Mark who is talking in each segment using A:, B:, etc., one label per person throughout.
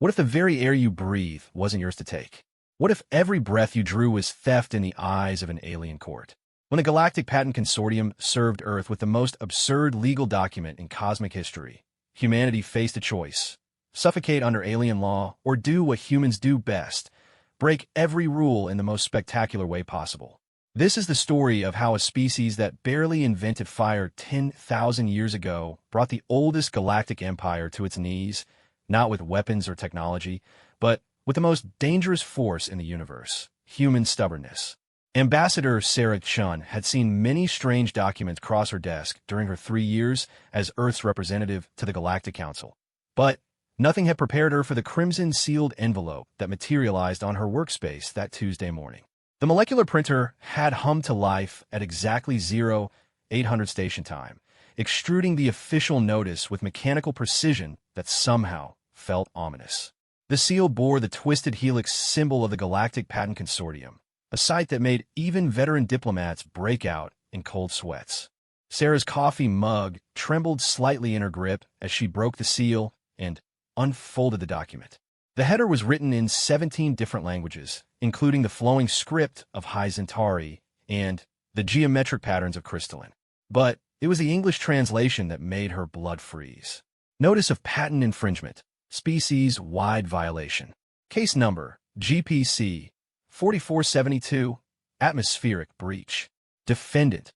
A: What if the very air you breathe wasn't yours to take? What if every breath you drew was theft in the eyes of an alien court? When the Galactic Patent Consortium served Earth with the most absurd legal document in cosmic history, humanity faced a choice: suffocate under alien law or do what humans do best, break every rule in the most spectacular way possible. This is the story of how a species that barely invented fire 10,000 years ago brought the oldest galactic empire to its knees, not with weapons or technology, but with the most dangerous force in the universe: human stubbornness. Ambassador Sarah Chun had seen many strange documents cross her desk during her 3 years as Earth's representative to the Galactic Council. But nothing had prepared her for the crimson-sealed envelope that materialized on her workspace that Tuesday morning. The molecular printer had hummed to life at exactly 0800 station time, extruding the official notice with mechanical precision that somehow felt ominous. The seal bore the twisted helix symbol of the Galactic Patent Consortium, a sight that made even veteran diplomats break out in cold sweats. Sarah's coffee mug trembled slightly in her grip as she broke the seal and unfolded the document. The header was written in 17 different languages, including the flowing script of High Centauri and the geometric patterns of crystalline. But it was the English translation that made her blood freeze. Notice of patent infringement. Species-wide violation. Case number, GPC 4472, atmospheric breach. Defendant,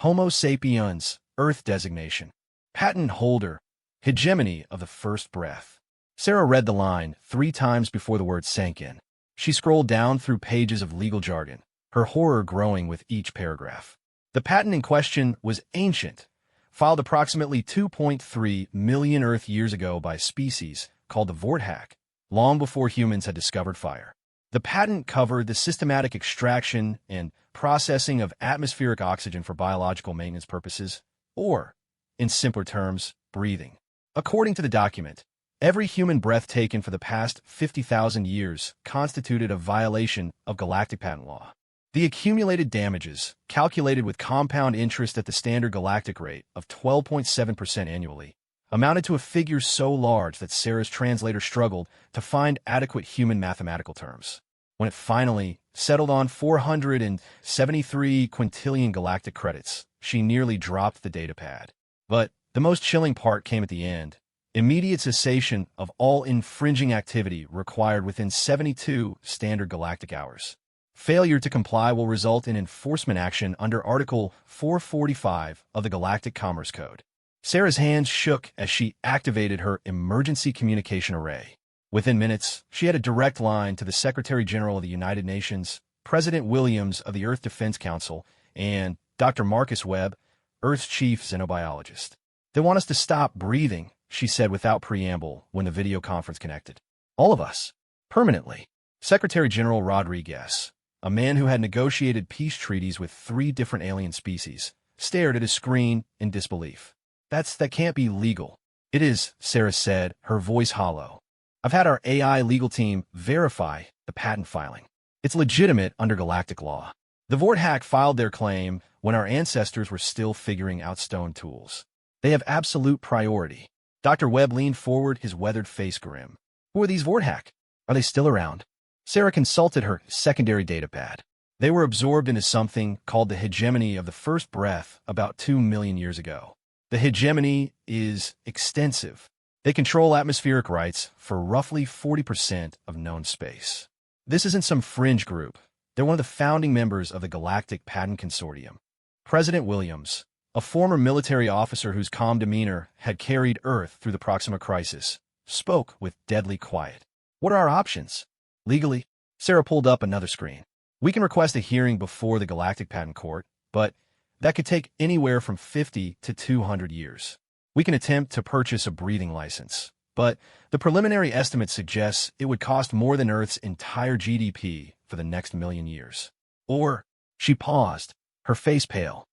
A: Homo sapiens, Earth designation. Patent holder, hegemony of the first breath. Sarah read the line 3 times before the word sank in. She scrolled down through pages of legal jargon, her horror growing with each paragraph. The patent in question was ancient, filed approximately 2.3 million Earth years ago by a species called the Vorthak, long before humans had discovered fire. The patent covered the systematic extraction and processing of atmospheric oxygen for biological maintenance purposes, or, in simpler terms, breathing. According to the document, every human breath taken for the past 50,000 years constituted a violation of galactic patent law. The accumulated damages, calculated with compound interest at the standard galactic rate of 12.7% annually, amounted to a figure so large that Sarah's translator struggled to find adequate human mathematical terms. When it finally settled on 473 quintillion galactic credits, she nearly dropped the datapad. But the most chilling part came at the end: immediate cessation of all infringing activity required within 72 standard galactic hours. Failure to comply will result in enforcement action under Article 445 of the Galactic Commerce Code. Sarah's hands shook as she activated her emergency communication array. Within minutes, she had a direct line to the Secretary General of the United Nations, President Williams of the Earth Defense Council, and Dr. Marcus Webb, Earth's chief xenobiologist. "They want us to stop breathing," she said without preamble when the video conference connected. "All of us. Permanently." Secretary General Rodriguez, a man who had negotiated peace treaties with 3 different alien species, stared at his screen in disbelief. That can't be legal." "It is," Sarah said, her voice hollow. "I've had our AI legal team verify the patent filing. It's legitimate under galactic law. The Vorthak filed their claim when our ancestors were still figuring out stone tools. They have absolute priority." Dr. Webb leaned forward, his weathered face grim. "Who are these Vorthak? Are they still around?" Sarah consulted her secondary datapad. They were absorbed into something called the hegemony of the first breath about 2 million years ago. The hegemony is extensive. They control atmospheric rights for roughly 40% of known space. This isn't some fringe group. They're one of the founding members of the Galactic Patent Consortium. President Williams, a former military officer whose calm demeanor had carried Earth through the Proxima crisis, spoke with deadly quiet. "What are our options?" "Legally," Sarah pulled up another screen. "We can request a hearing before the Galactic Patent Court, but that could take anywhere from 50 to 200 years. We can attempt to purchase a breathing license, but the preliminary estimate suggests it would cost more than Earth's entire GDP for the next million years." Or, she paused, her face pale.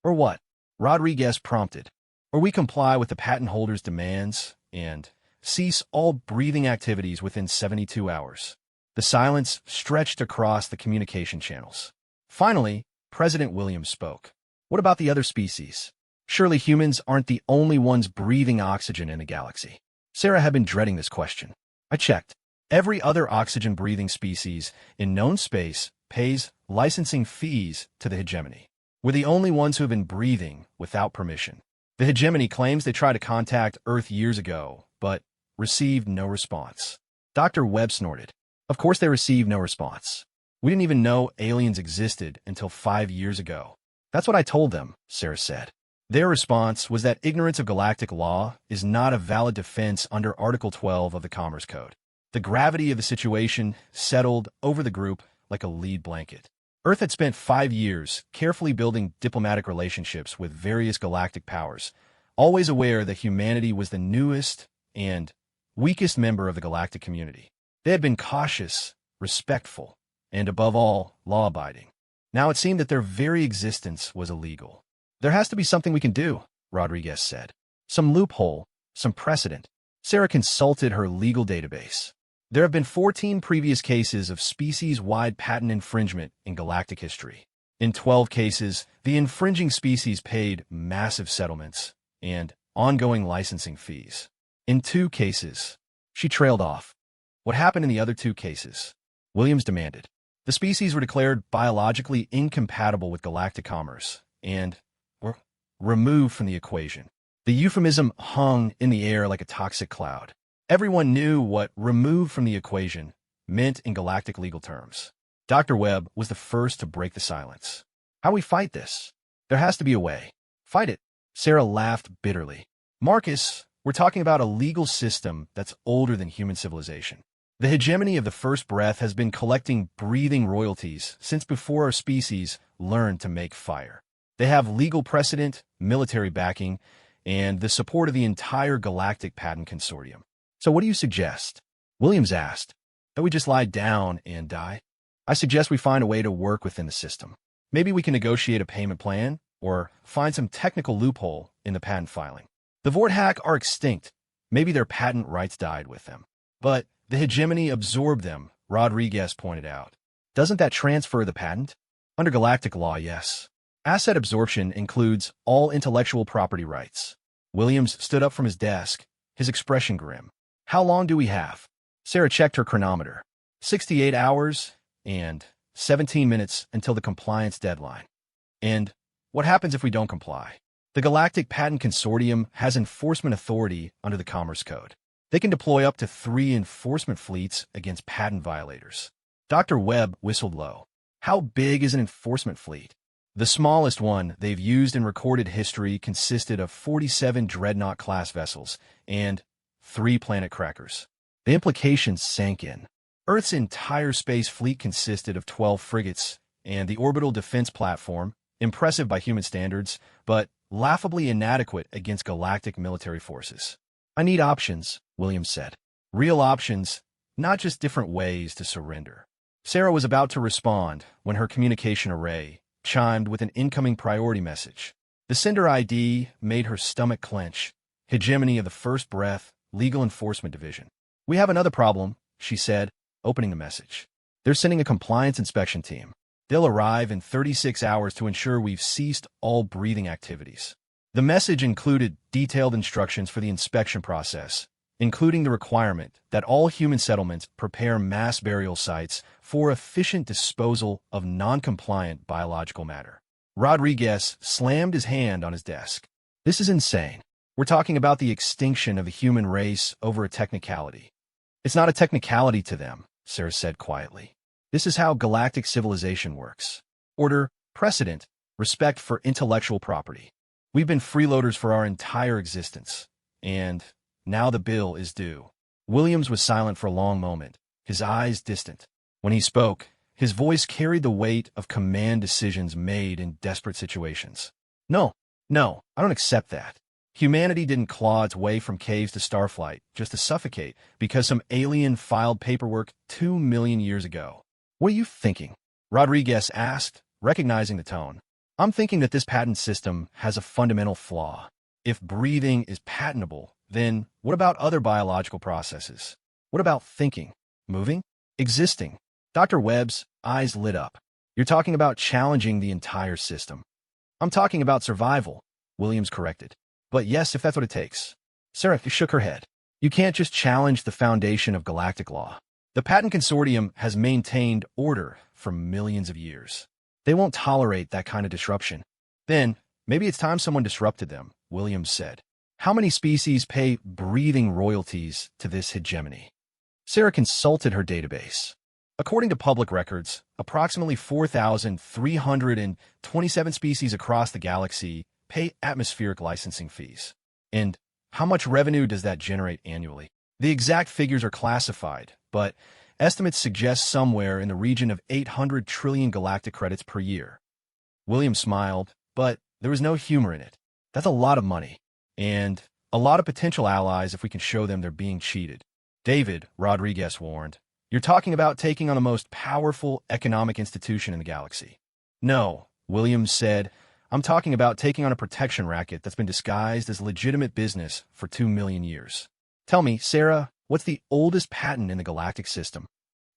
A: "Or what?" Rodriguez prompted. "Or we comply with the patent holder's demands and cease all breathing activities within 72 hours. The silence stretched across the communication channels. Finally, President Williams spoke. "What about the other species? Surely humans aren't the only ones breathing oxygen in the galaxy." Sarah had been dreading this question. I checked. Every other oxygen-breathing species in known space pays licensing fees to the hegemony. We're the only ones who have been breathing without permission. The hegemony claims they tried to contact Earth years ago, but received no response. Dr. Webb snorted. Of course they received no response. We didn't even know aliens existed until 5 years ago. That's what I told them, Sarah said. Their response was that ignorance of galactic law is not a valid defense under Article 12 of the Commerce Code. The gravity of the situation settled over the group like a lead blanket. Earth had spent 5 years carefully building diplomatic relationships with various galactic powers, always aware that humanity was the newest and weakest member of the galactic community. They had been cautious, respectful, and above all, law-abiding. Now it seemed that their very existence was illegal. There has to be something we can do, Rodriguez said. Some loophole, some precedent. Sarah consulted her legal database. There have been 14 previous cases of species-wide patent infringement in galactic history. In 12 cases, the infringing species paid massive settlements and ongoing licensing fees. In 2 cases, she trailed off. What happened in the other 2 cases? Williams demanded. The species were declared biologically incompatible with galactic commerce and were removed from the equation. The euphemism hung in the air like a toxic cloud. Everyone knew what removed from the equation meant in galactic legal terms. Dr. Webb was the first to break the silence. How do we fight this? There has to be a way. Fight it. Sarah laughed bitterly. Marcus, we're talking about a legal system that's older than human civilization. The hegemony of the first breath has been collecting breathing royalties since before our species learned to make fire. They have legal precedent, military backing, and the support of the entire galactic patent consortium. So what do you suggest? Williams asked. That we just lie down and die? I suggest we find a way to work within the system. Maybe we can negotiate a payment plan or find some technical loophole in the patent filing. The Vorthack are extinct. Maybe their patent rights died with them. But the hegemony absorbed them, Rodriguez pointed out. Doesn't that transfer the patent? Under galactic law, yes. Asset absorption includes all intellectual property rights. Williams stood up from his desk, his expression grim. How long do we have? Sarah checked her chronometer. 68 hours and 17 minutes until the compliance deadline. And what happens if we don't comply? The Galactic Patent Consortium has enforcement authority under the Commerce Code. They can deploy up to 3 enforcement fleets against patent violators. Dr. Webb whistled low. How big is an enforcement fleet? The smallest one they've used in recorded history consisted of 47 Dreadnought-class vessels and 3 planet crackers. The implications sank in. Earth's entire space fleet consisted of 12 frigates, and the orbital defense platform, impressive by human standards, but laughably inadequate against galactic military forces. I need options, Williams said. Real options, not just different ways to surrender. Sarah was about to respond when her communication array chimed with an incoming priority message. The sender ID made her stomach clench. Hegemony of the First Breath, Legal Enforcement Division. We have another problem, she said, opening the message. They're sending a compliance inspection team. They'll arrive in 36 hours to ensure we've ceased all breathing activities. The message included detailed instructions for the inspection process, including the requirement that all human settlements prepare mass burial sites for efficient disposal of non-compliant biological matter. Rodriguez slammed his hand on his desk. This is insane. We're talking about the extinction of the human race over a technicality. It's not a technicality to them, Sarah said quietly. This is how galactic civilization works. Order, precedent, respect for intellectual property. We've been freeloaders for our entire existence, and now the bill is due. Williams was silent for a long moment, his eyes distant. When he spoke, his voice carried the weight of command decisions made in desperate situations. No, I don't accept that. Humanity didn't claw its way from caves to starflight just to suffocate because some alien filed paperwork 2 million years ago. What are you thinking? Rodriguez asked, recognizing the tone. I'm thinking that this patent system has a fundamental flaw. If breathing is patentable, then what about other biological processes? What about thinking, moving, existing? Dr. Webb's eyes lit up. You're talking about challenging the entire system. I'm talking about survival, Williams corrected. But yes, if that's what it takes. Sarah shook her head. You can't just challenge the foundation of galactic law. The Patent Consortium has maintained order for millions of years. They won't tolerate that kind of disruption. Then, maybe it's time someone disrupted them, Williams said. How many species pay breathing royalties to this hegemony? Sarah consulted her database. According to public records, approximately 4,327 species across the galaxy pay atmospheric licensing fees. And how much revenue does that generate annually? The exact figures are classified, but estimates suggest somewhere in the region of 800 trillion galactic credits per year. William smiled, but there was no humor in it. That's a lot of money, and a lot of potential allies if we can show them they're being cheated. David, Rodriguez warned, you're talking about taking on the most powerful economic institution in the galaxy. No, Williams said, I'm talking about taking on a protection racket that's been disguised as legitimate business for 2 million years. Tell me, Sarah, what's the oldest patent in the galactic system?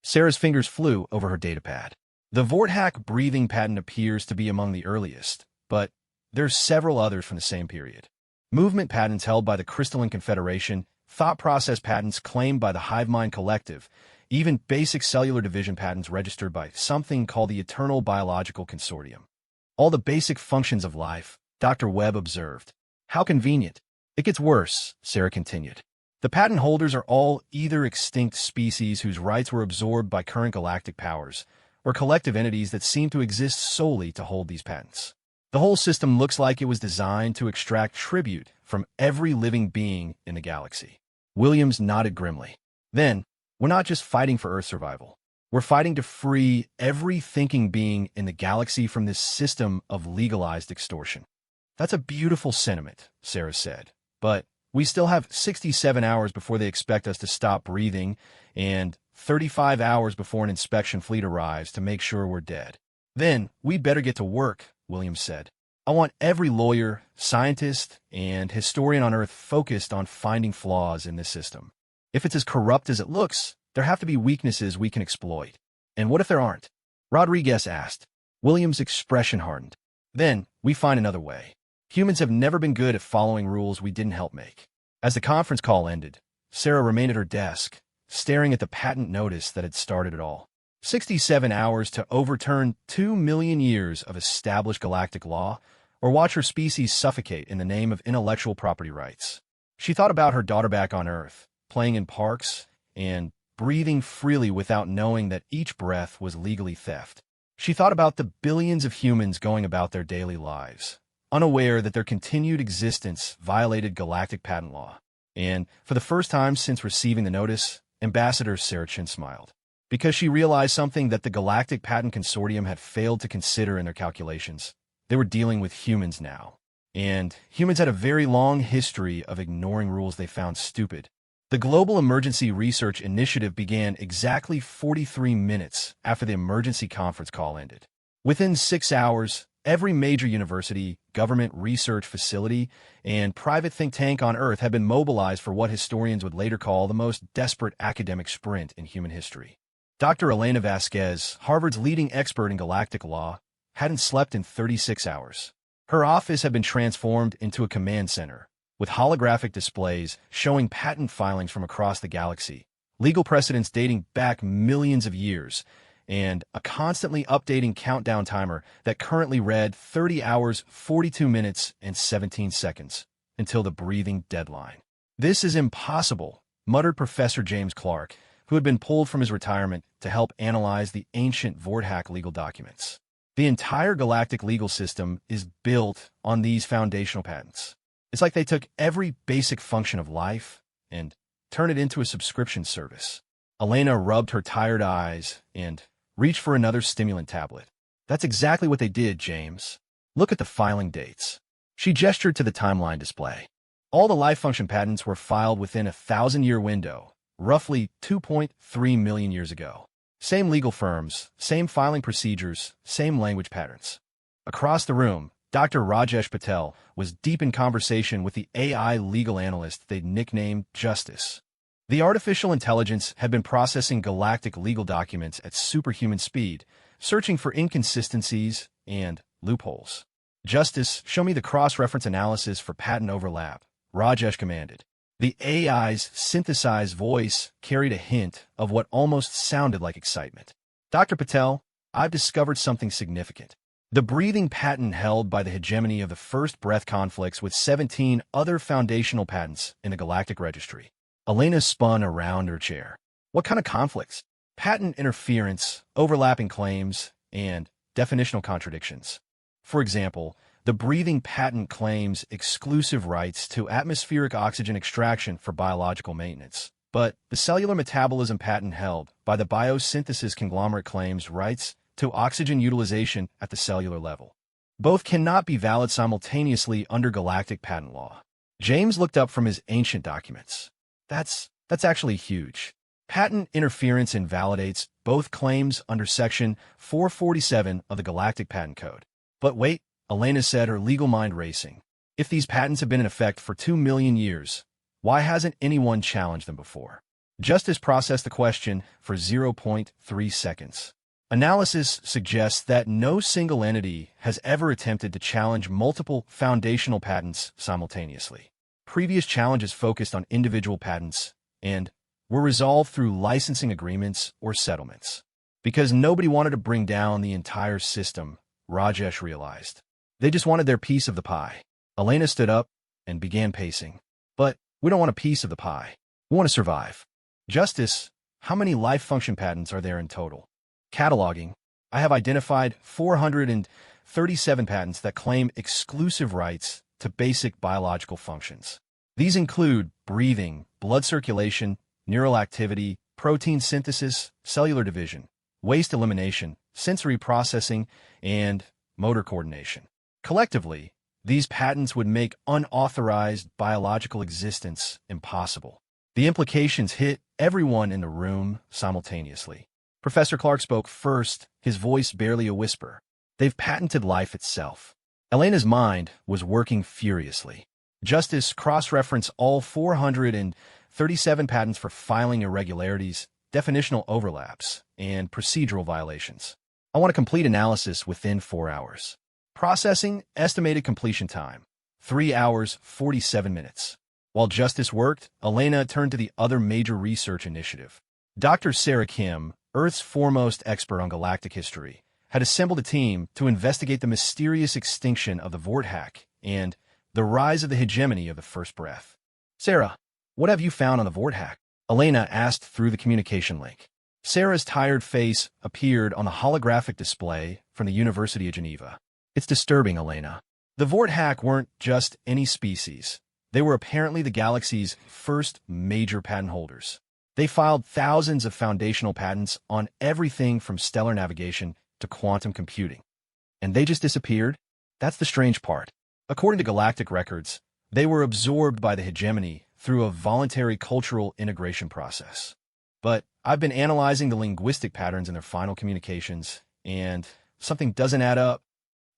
A: Sarah's fingers flew over her datapad. The Vorthak breathing patent appears to be among the earliest, but there's several others from the same period. Movement patents held by the Crystalline Confederation, thought process patents claimed by the Hivemind Collective, even basic cellular division patents registered by something called the Eternal Biological Consortium. All the basic functions of life, Dr. Webb observed. How convenient. It gets worse, Sarah continued. The patent holders are all either extinct species whose rights were absorbed by current galactic powers, or collective entities that seem to exist solely to hold these patents. The whole system looks like it was designed to extract tribute from every living being in the galaxy. Williams nodded grimly. Then, we're not just fighting for Earth survival. We're fighting to free every thinking being in the galaxy from this system of legalized extortion. That's a beautiful sentiment, Sarah said, but we still have 67 hours before they expect us to stop breathing and 35 hours before an inspection fleet arrives to make sure we're dead. Then, we'd better get to work, Williams said. I want every lawyer, scientist, and historian on Earth focused on finding flaws in this system. If it's as corrupt as it looks, there have to be weaknesses we can exploit. And what if there aren't? Rodriguez asked. Williams' expression hardened. Then, we find another way. Humans have never been good at following rules we didn't help make. As the conference call ended, Sarah remained at her desk, staring at the patent notice that had started it all. 67 hours to overturn 2 million years of established galactic law, or watch her species suffocate in the name of intellectual property rights. She thought about her daughter back on Earth, playing in parks, and breathing freely without knowing that each breath was legally theft. She thought about the billions of humans going about their daily lives, unaware that their continued existence violated galactic patent law. And, for the first time since receiving the notice, Ambassador Sarachin smiled. Because she realized something that the Galactic Patent Consortium had failed to consider in their calculations. They were dealing with humans now. And humans had a very long history of ignoring rules they found stupid. The Global Emergency Research Initiative began exactly 43 minutes after the emergency conference call ended. Within 6 hours, every major university, government research facility, and private think tank on Earth had been mobilized for what historians would later call the most desperate academic sprint in human history. Dr. Elena Vasquez, Harvard's leading expert in galactic law, hadn't slept in 36 hours. Her office had been transformed into a command center, with holographic displays showing patent filings from across the galaxy, legal precedents dating back millions of years, and a constantly updating countdown timer that currently read 30 hours, 42 minutes, and 17 seconds, until the breathing deadline. This is impossible, muttered Professor James Clark, who had been pulled from his retirement to help analyze the ancient Vorthak legal documents. The entire galactic legal system is built on these foundational patents. It's like they took every basic function of life and turned it into a subscription service. Elena rubbed her tired eyes and reached for another stimulant tablet. That's exactly what they did, James. Look at the filing dates. She gestured to the timeline display. All the life function patents were filed within a 1,000-year window, roughly 2.3 million years ago. Same legal firms, same filing procedures, same language patterns. Across the room, Dr. Rajesh Patel was deep in conversation with the AI legal analyst they'd nicknamed Justice. The artificial intelligence had been processing galactic legal documents at superhuman speed, searching for inconsistencies and loopholes. Justice, show me the cross-reference analysis for patent overlap, Rajesh commanded. The AI's synthesized voice carried a hint of what almost sounded like excitement. Dr. Patel, I've discovered something significant. The breathing patent held by the hegemony of the first breath conflicts with 17 other foundational patents in the Galactic Registry. Elena spun around her chair. What kind of conflicts? Patent interference, overlapping claims, and definitional contradictions. For example, the breathing patent claims exclusive rights to atmospheric oxygen extraction for biological maintenance, but the cellular metabolism patent held by the biosynthesis conglomerate claims rights to oxygen utilization at the cellular level. Both cannot be valid simultaneously under galactic patent law. James looked up from his ancient documents. That's actually huge. Patent interference invalidates both claims under Section 447 of the Galactic Patent Code. But wait, Elena said, her legal mind racing. If these patents have been in effect for 2 million years, why hasn't anyone challenged them before? Justice processed the question for 0.3 seconds. Analysis suggests that no single entity has ever attempted to challenge multiple foundational patents simultaneously. Previous challenges focused on individual patents and were resolved through licensing agreements or settlements. Because nobody wanted to bring down the entire system, Rajesh realized. They just wanted their piece of the pie. Elena stood up and began pacing. But we don't want a piece of the pie. We want to survive. Justice, how many life function patents are there in total? Cataloging, I have identified 437 patents that claim exclusive rights to basic biological functions. These include breathing, blood circulation, neural activity, protein synthesis, cellular division, waste elimination, sensory processing, and motor coordination. Collectively, these patents would make unauthorized biological existence impossible. The implications hit everyone in the room simultaneously. Professor Clark spoke first, his voice barely a whisper. They've patented life itself. Elena's mind was working furiously. Justice cross-reference all 437 patents for filing irregularities, definitional overlaps, and procedural violations. I want a complete analysis within 4 hours. Processing, estimated completion time, 3 hours, 47 minutes. While Justice worked, Elena turned to the other major research initiative. Dr. Sarah Kim, Earth's foremost expert on galactic history, had assembled a team to investigate the mysterious extinction of the Vorthack and the rise of the hegemony of the first breath. Sarah, what have you found on the Vorthack? Elena asked through the communication link. Sarah's tired face appeared on the holographic display from the University of Geneva. It's disturbing, Elena. The Vorthack weren't just any species. They were apparently the galaxy's first major patent holders. They filed thousands of foundational patents on everything from stellar navigation to quantum computing. And they just disappeared? That's the strange part. According to galactic records, they were absorbed by the hegemony through a voluntary cultural integration process. But I've been analyzing the linguistic patterns in their final communications, and something doesn't add up.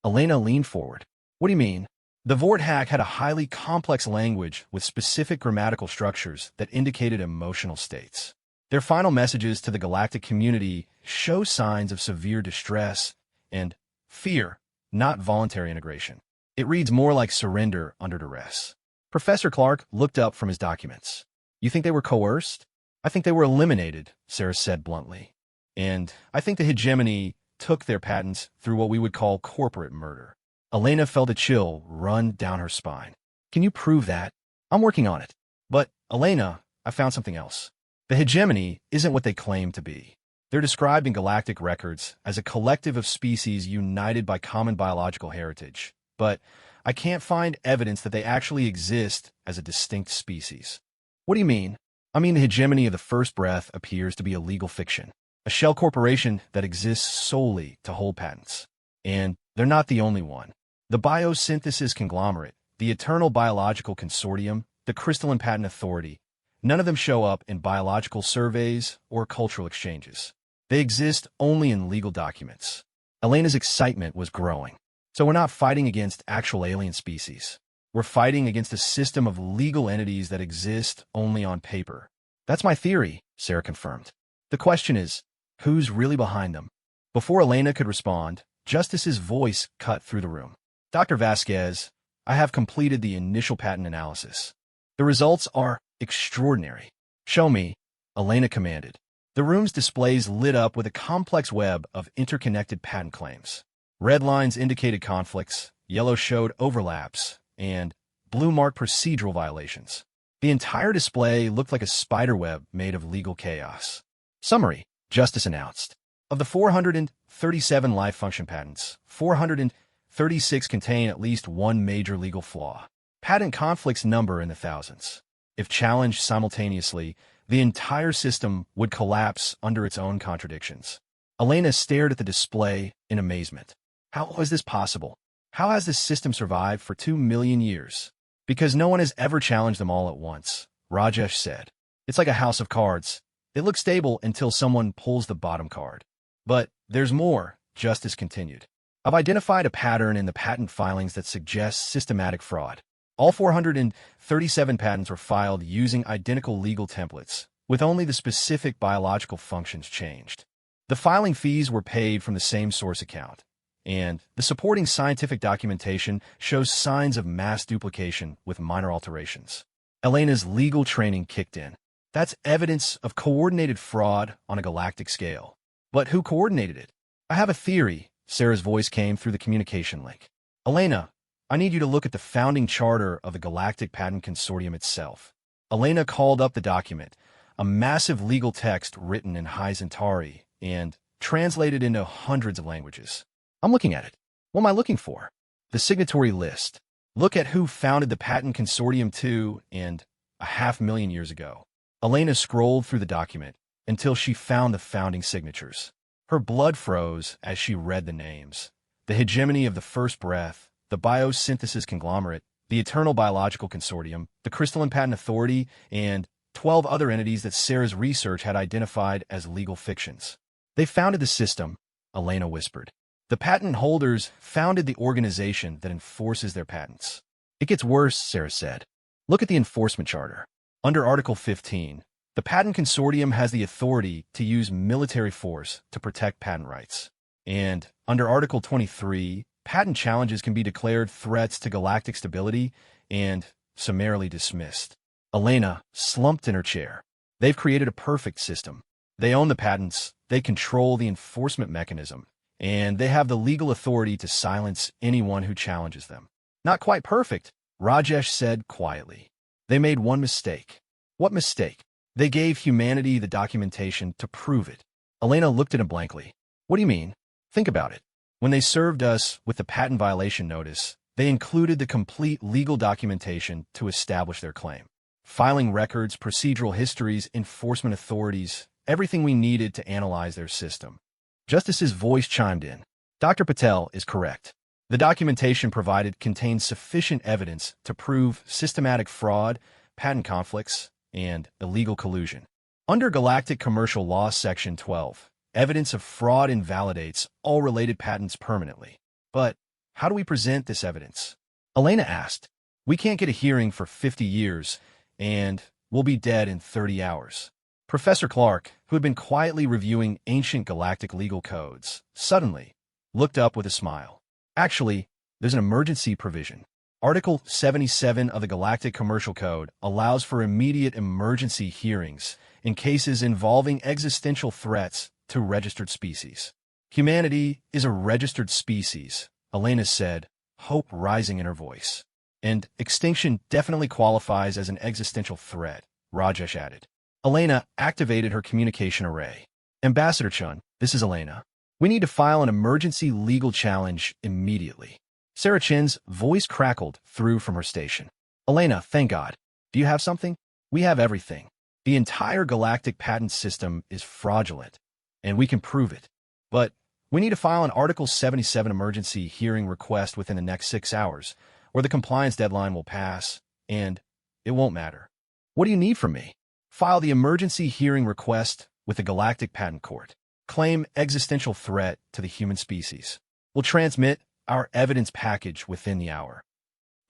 A: Elena leaned forward. What do you mean? The Vorthack had a highly complex language with specific grammatical structures that indicated emotional states. Their final messages to the galactic community show signs of severe distress and fear, not voluntary integration. It reads more like surrender under duress. Professor Clark looked up from his documents. You think they were coerced? I think they were eliminated, Sarah said bluntly. And I think the hegemony took their patents through what we would call corporate murder. Elena felt a chill run down her spine. Can you prove that? I'm working on it. But, Elena, I found something else. The hegemony isn't what they claim to be. They're described in galactic records as a collective of species united by common biological heritage. But I can't find evidence that they actually exist as a distinct species. What do you mean? I mean the hegemony of the first breath appears to be a legal fiction, a shell corporation that exists solely to hold patents. And they're not the only one. The biosynthesis conglomerate, the Eternal Biological Consortium, the Crystalline Patent Authority, none of them show up in biological surveys or cultural exchanges. They exist only in legal documents. Elena's excitement was growing. So we're not fighting against actual alien species. We're fighting against a system of legal entities that exist only on paper. That's my theory, Sarah confirmed. The question is, who's really behind them? Before Elena could respond, Justice's voice cut through the room. Dr. Vasquez, I have completed the initial patent analysis. The results are Extraordinary. Show me, Elena commanded. The room's displays lit up with a complex web of interconnected patent claims. Red lines indicated conflicts, yellow showed overlaps, and blue marked procedural violations. The entire display looked like a spiderweb made of legal chaos. Summary, Justice announced. Of the 437 life function patents, 436 contain at least one major legal flaw. Patent conflicts number in the thousands. If challenged simultaneously, the entire system would collapse under its own contradictions. Elena stared at the display in amazement. How was this possible? How has this system survived for 2 million years? Because no one has ever challenged them all at once, Rajesh said. It's like a house of cards. They look stable until someone pulls the bottom card. But there's more, Justice continued. I've identified a pattern in the patent filings that suggests systematic fraud. All 437 patents were filed using identical legal templates, with only the specific biological functions changed. The filing fees were paid from the same source account, and the supporting scientific documentation shows signs of mass duplication with minor alterations. Elena's legal training kicked in. That's evidence of coordinated fraud on a galactic scale. But who coordinated it? I have a theory, Sarah's voice came through the communication link. Elena, I need you to look at the founding charter of the Galactic Patent Consortium itself. Elena called up the document, a massive legal text written in High Centauri and translated into hundreds of languages. I'm looking at it. What am I looking for? The signatory list. Look at who founded the Patent Consortium 2.5 million years ago. Elena scrolled through the document until she found the founding signatures. Her blood froze as she read the names. The hegemony of the first breath, the biosynthesis conglomerate, the Eternal Biological Consortium, the Crystalline Patent Authority, and 12 other entities that Sarah's research had identified as legal fictions. They founded the system, Elena whispered. The patent holders founded the organization that enforces their patents. It gets worse, Sarah said. Look at the enforcement charter. Under Article 15, the Patent Consortium has the authority to use military force to protect patent rights. And under Article 23, patent challenges can be declared threats to galactic stability and summarily dismissed. Elena slumped in her chair. They've created a perfect system. They own the patents, they control the enforcement mechanism, and they have the legal authority to silence anyone who challenges them. Not quite perfect, Rajesh said quietly. They made one mistake. What mistake? They gave humanity the documentation to prove it. Elena looked at him blankly. What do you mean? Think about it. When they served us with the patent violation notice, they included the complete legal documentation to establish their claim. Filing records, procedural histories, enforcement authorities, everything we needed to analyze their system. Justice's voice chimed in. Dr. Patel is correct. The documentation provided contains sufficient evidence to prove systematic fraud, patent conflicts, and illegal collusion. Under Galactic Commercial Law Section 12, evidence of fraud invalidates all related patents permanently. But how do we present this evidence? Elena asked. We can't get a hearing for 50 years, and we'll be dead in 30 hours. Professor Clark, who had been quietly reviewing ancient galactic legal codes, suddenly looked up with a smile. Actually, there's an emergency provision. Article 77 of the Galactic Commercial Code allows for immediate emergency hearings in cases involving existential threats to registered species. Humanity is a registered species, Elena said, hope rising in her voice. And extinction definitely qualifies as an existential threat, Rajesh added. Elena activated her communication array. Ambassador Chun, this is Elena. We need to file an emergency legal challenge immediately. Sarah Chin's voice crackled through from her station. Elena, thank God. Do you have something? We have everything. The entire galactic patent system is fraudulent, and we can prove it. But we need to file an Article 77 emergency hearing request within the next 6 hours, or the compliance deadline will pass, and it won't matter. What do you need from me? File the emergency hearing request with the Galactic Patent Court. Claim existential threat to the human species. We'll transmit our evidence package within the hour.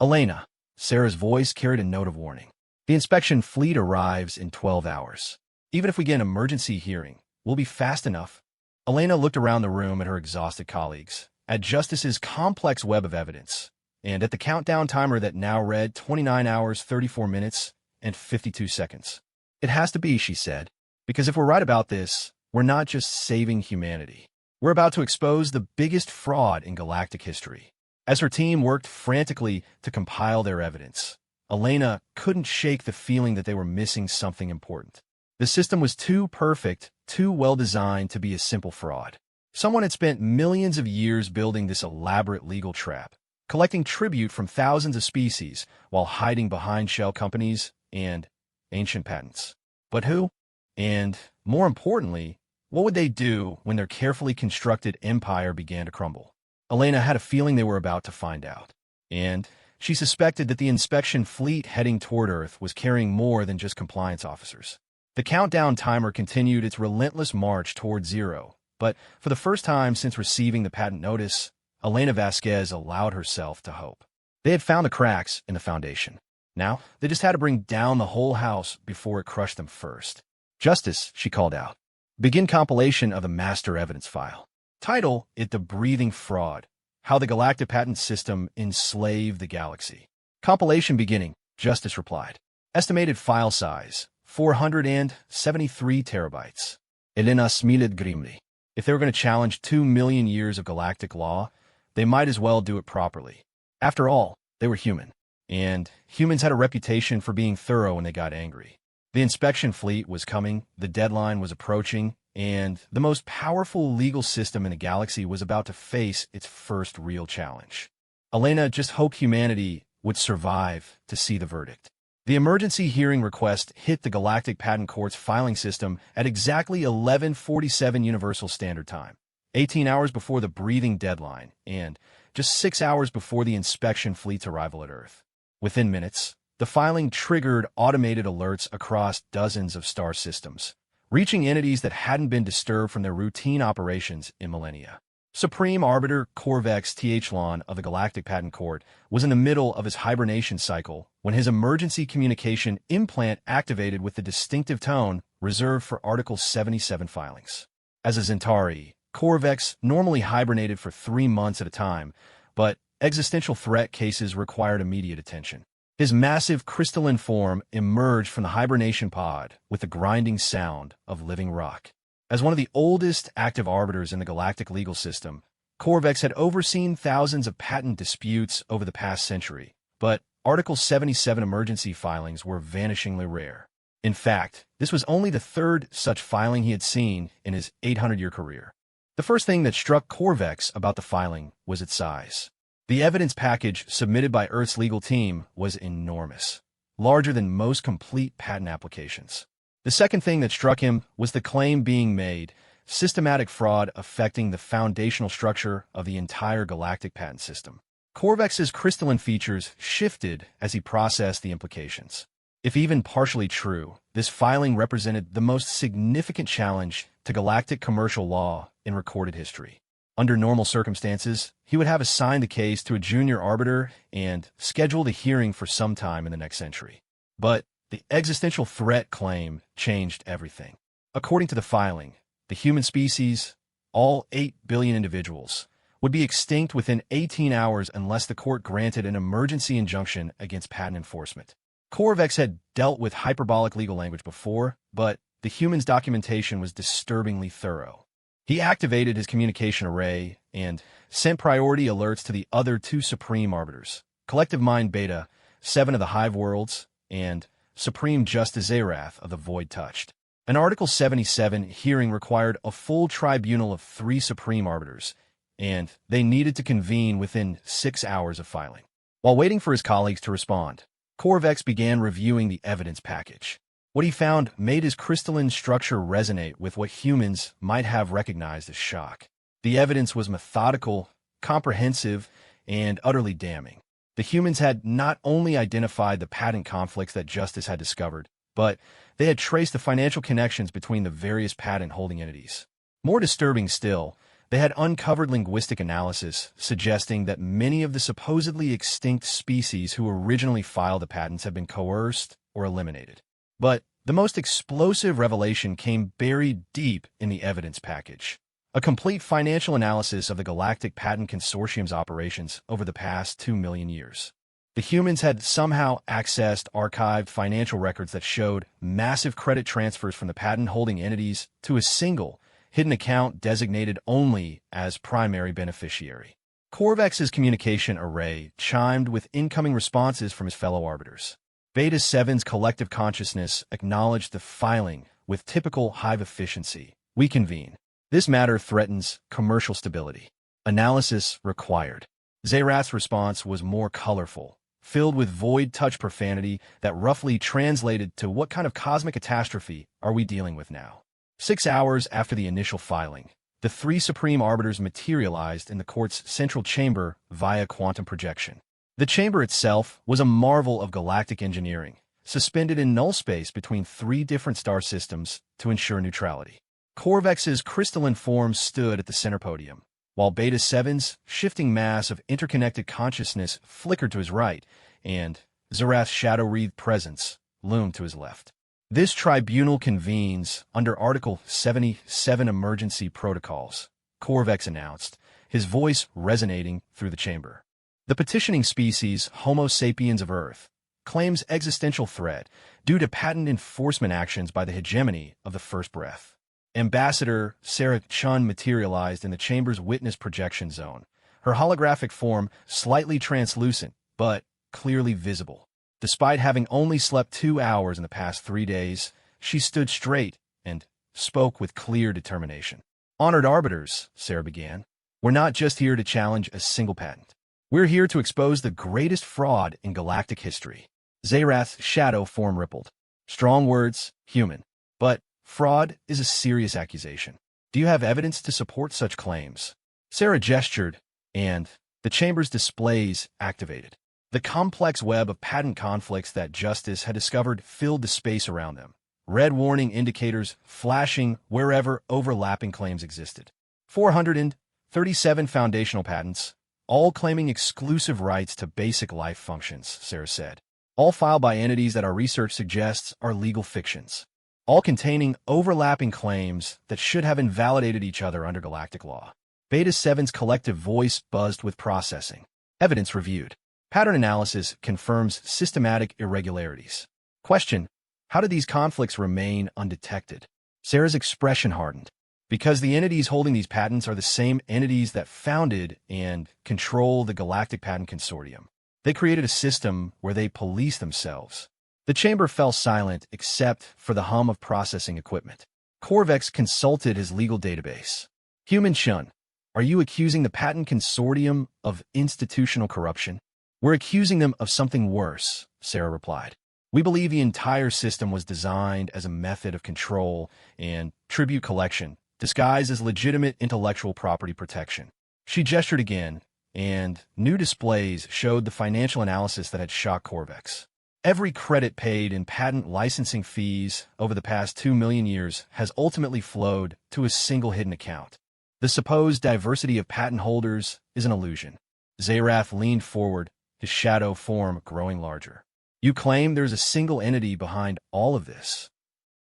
A: Elena, Sarah's voice carried a note of warning. The inspection fleet arrives in 12 hours. Even if we get an emergency hearing, we'll be fast enough. Elena looked around the room at her exhausted colleagues, at Justice's complex web of evidence, and at the countdown timer that now read 29 hours, 34 minutes, and 52 seconds. It has to be, she said, because if we're right about this, we're not just saving humanity. We're about to expose the biggest fraud in galactic history. As her team worked frantically to compile their evidence, Elena couldn't shake the feeling that they were missing something important. The system was too perfect, too well-designed to be a simple fraud. Someone had spent millions of years building this elaborate legal trap, collecting tribute from thousands of species while hiding behind shell companies and ancient patents. But who? And, more importantly, what would they do when their carefully constructed empire began to crumble? Elena had a feeling they were about to find out. And she suspected that the inspection fleet heading toward Earth was carrying more than just compliance officers. The countdown timer continued its relentless march toward zero, but for the first time since receiving the patent notice, Elena Vasquez allowed herself to hope. They had found the cracks in the foundation. Now, they just had to bring down the whole house before it crushed them first. Justice, she called out. Begin compilation of the master evidence file. Title it The Breathing Fraud, How the Galactic Patent System Enslaved the Galaxy. Compilation beginning, Justice replied. Estimated file size, 473 terabytes. Elena smiled grimly. If they were going to challenge 2 million years of galactic law, they might as well do it properly. After all, they were human. And humans had a reputation for being thorough when they got angry. The inspection fleet was coming, the deadline was approaching, and the most powerful legal system in the galaxy was about to face its first real challenge. Elena just hoped humanity would survive to see the verdict. The emergency hearing request hit the Galactic Patent Court's filing system at exactly 11:47 Universal Standard Time, 18 hours before the breathing deadline, and just 6 hours before the inspection fleet's arrival at Earth. Within minutes, the filing triggered automated alerts across dozens of star systems, reaching entities that hadn't been disturbed from their routine operations in millennia. Supreme Arbiter Corvex Th. of the Galactic Patent Court was in the middle of his hibernation cycle when his emergency communication implant activated with the distinctive tone reserved for Article 77 filings. As a Zentari, Corvex normally hibernated for 3 months at a time, but existential threat cases required immediate attention. His massive crystalline form emerged from the hibernation pod with the grinding sound of living rock. As one of the oldest active arbiters in the galactic legal system, Corvex had overseen thousands of patent disputes over the past century, but Article 77 emergency filings were vanishingly rare. In fact, this was only the third such filing he had seen in his 800-year career. The first thing that struck Corvex about the filing was its size. The evidence package submitted by Earth's legal team was enormous, larger than most complete patent applications. The second thing that struck him was the claim being made, systematic fraud affecting the foundational structure of the entire galactic patent system. Corvex's crystalline features shifted as he processed the implications. If even partially true, this filing represented the most significant challenge to galactic commercial law in recorded history. Under normal circumstances, he would have assigned the case to a junior arbiter and scheduled a hearing for some time in the next century. But the existential threat claim changed everything. According to the filing, the human species, all 8 billion individuals, would be extinct within 18 hours unless the court granted an emergency injunction against patent enforcement. Corvex had dealt with hyperbolic legal language before, but the human's documentation was disturbingly thorough. He activated his communication array and sent priority alerts to the other 2 Supreme Arbiters, Collective Mind Beta, 7 of the Hive Worlds, and Supreme Justice Zerath of the Void Touched. An Article 77 hearing required a full tribunal of 3 Supreme Arbiters, and they needed to convene within 6 hours of filing. While waiting for his colleagues to respond, Corvex began reviewing the evidence package. What he found made his crystalline structure resonate with what humans might have recognized as shock. The evidence was methodical, comprehensive, and utterly damning. The humans had not only identified the patent conflicts that Justice had discovered, but they had traced the financial connections between the various patent-holding entities. More disturbing still, they had uncovered linguistic analysis suggesting that many of the supposedly extinct species who originally filed the patents had been coerced or eliminated. But the most explosive revelation came buried deep in the evidence package. A complete financial analysis of the Galactic Patent Consortium's operations over the past 2 million years. The humans had somehow accessed archived financial records that showed massive credit transfers from the patent-holding entities to a single, hidden account designated only as primary beneficiary. Korvax's communication array chimed with incoming responses from his fellow arbiters. Beta 7's collective consciousness acknowledged the filing with typical hive efficiency. We convene. This matter threatens commercial stability. Analysis required. Zerath's response was more colorful, filled with void-touch profanity that roughly translated to what kind of cosmic catastrophe are we dealing with now. 6 hours after the initial filing, the three supreme arbiters materialized in the court's central chamber via quantum projection. The chamber itself was a marvel of galactic engineering, suspended in null space between 3 different star systems to ensure neutrality. Korvax's crystalline form stood at the center podium, while Beta 7's shifting mass of interconnected consciousness flickered to his right, and Zerath's shadow-wreathed presence loomed to his left. This tribunal convenes under Article 77 Emergency Protocols, Korvax announced, his voice resonating through the chamber. The petitioning species, Homo sapiens of Earth, claims existential threat due to patent enforcement actions by the hegemony of the First Breath. Ambassador Sarah Chun materialized in the chamber's witness projection zone, her holographic form slightly translucent, but clearly visible. Despite having only slept 2 hours in the past 3 days, she stood straight and spoke with clear determination. Honored arbiters, Sarah began, we're not just here to challenge a single patent. We're here to expose the greatest fraud in galactic history. Zerath's shadow form rippled. Strong words, human. But fraud is a serious accusation. Do you have evidence to support such claims? Sarah gestured, and the chamber's displays activated. The complex web of patent conflicts that Justice had discovered filled the space around them, red warning indicators flashing wherever overlapping claims existed. 437 foundational patents, all claiming exclusive rights to basic life functions, Sarah said. All filed by entities that our research suggests are legal fictions. All containing overlapping claims that should have invalidated each other under galactic law. Beta 7's collective voice buzzed with processing. Evidence reviewed. Pattern analysis confirms systematic irregularities. Question: how did these conflicts remain undetected? Sarah's expression hardened. Because the entities holding these patents are the same entities that founded and control the Galactic Patent Consortium. They created a system where they police themselves. The chamber fell silent except for the hum of processing equipment. Korvax consulted his legal database. Human Chun, are you accusing the Patent Consortium of institutional corruption? We're accusing them of something worse, Sarah replied. We believe the entire system was designed as a method of control and tribute collection, disguised as legitimate intellectual property protection. She gestured again, and new displays showed the financial analysis that had shocked Korvax. Every credit paid in patent licensing fees over the past 2 million years has ultimately flowed to a single hidden account. The supposed diversity of patent holders is an illusion. Zerath leaned forward, his shadow form growing larger. You claim there's a single entity behind all of this.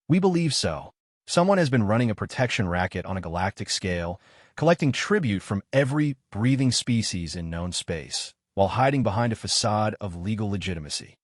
A: We believe so. Someone has been running a protection racket on a galactic scale, collecting tribute from every breathing species in known space, while hiding behind a facade of legal legitimacy.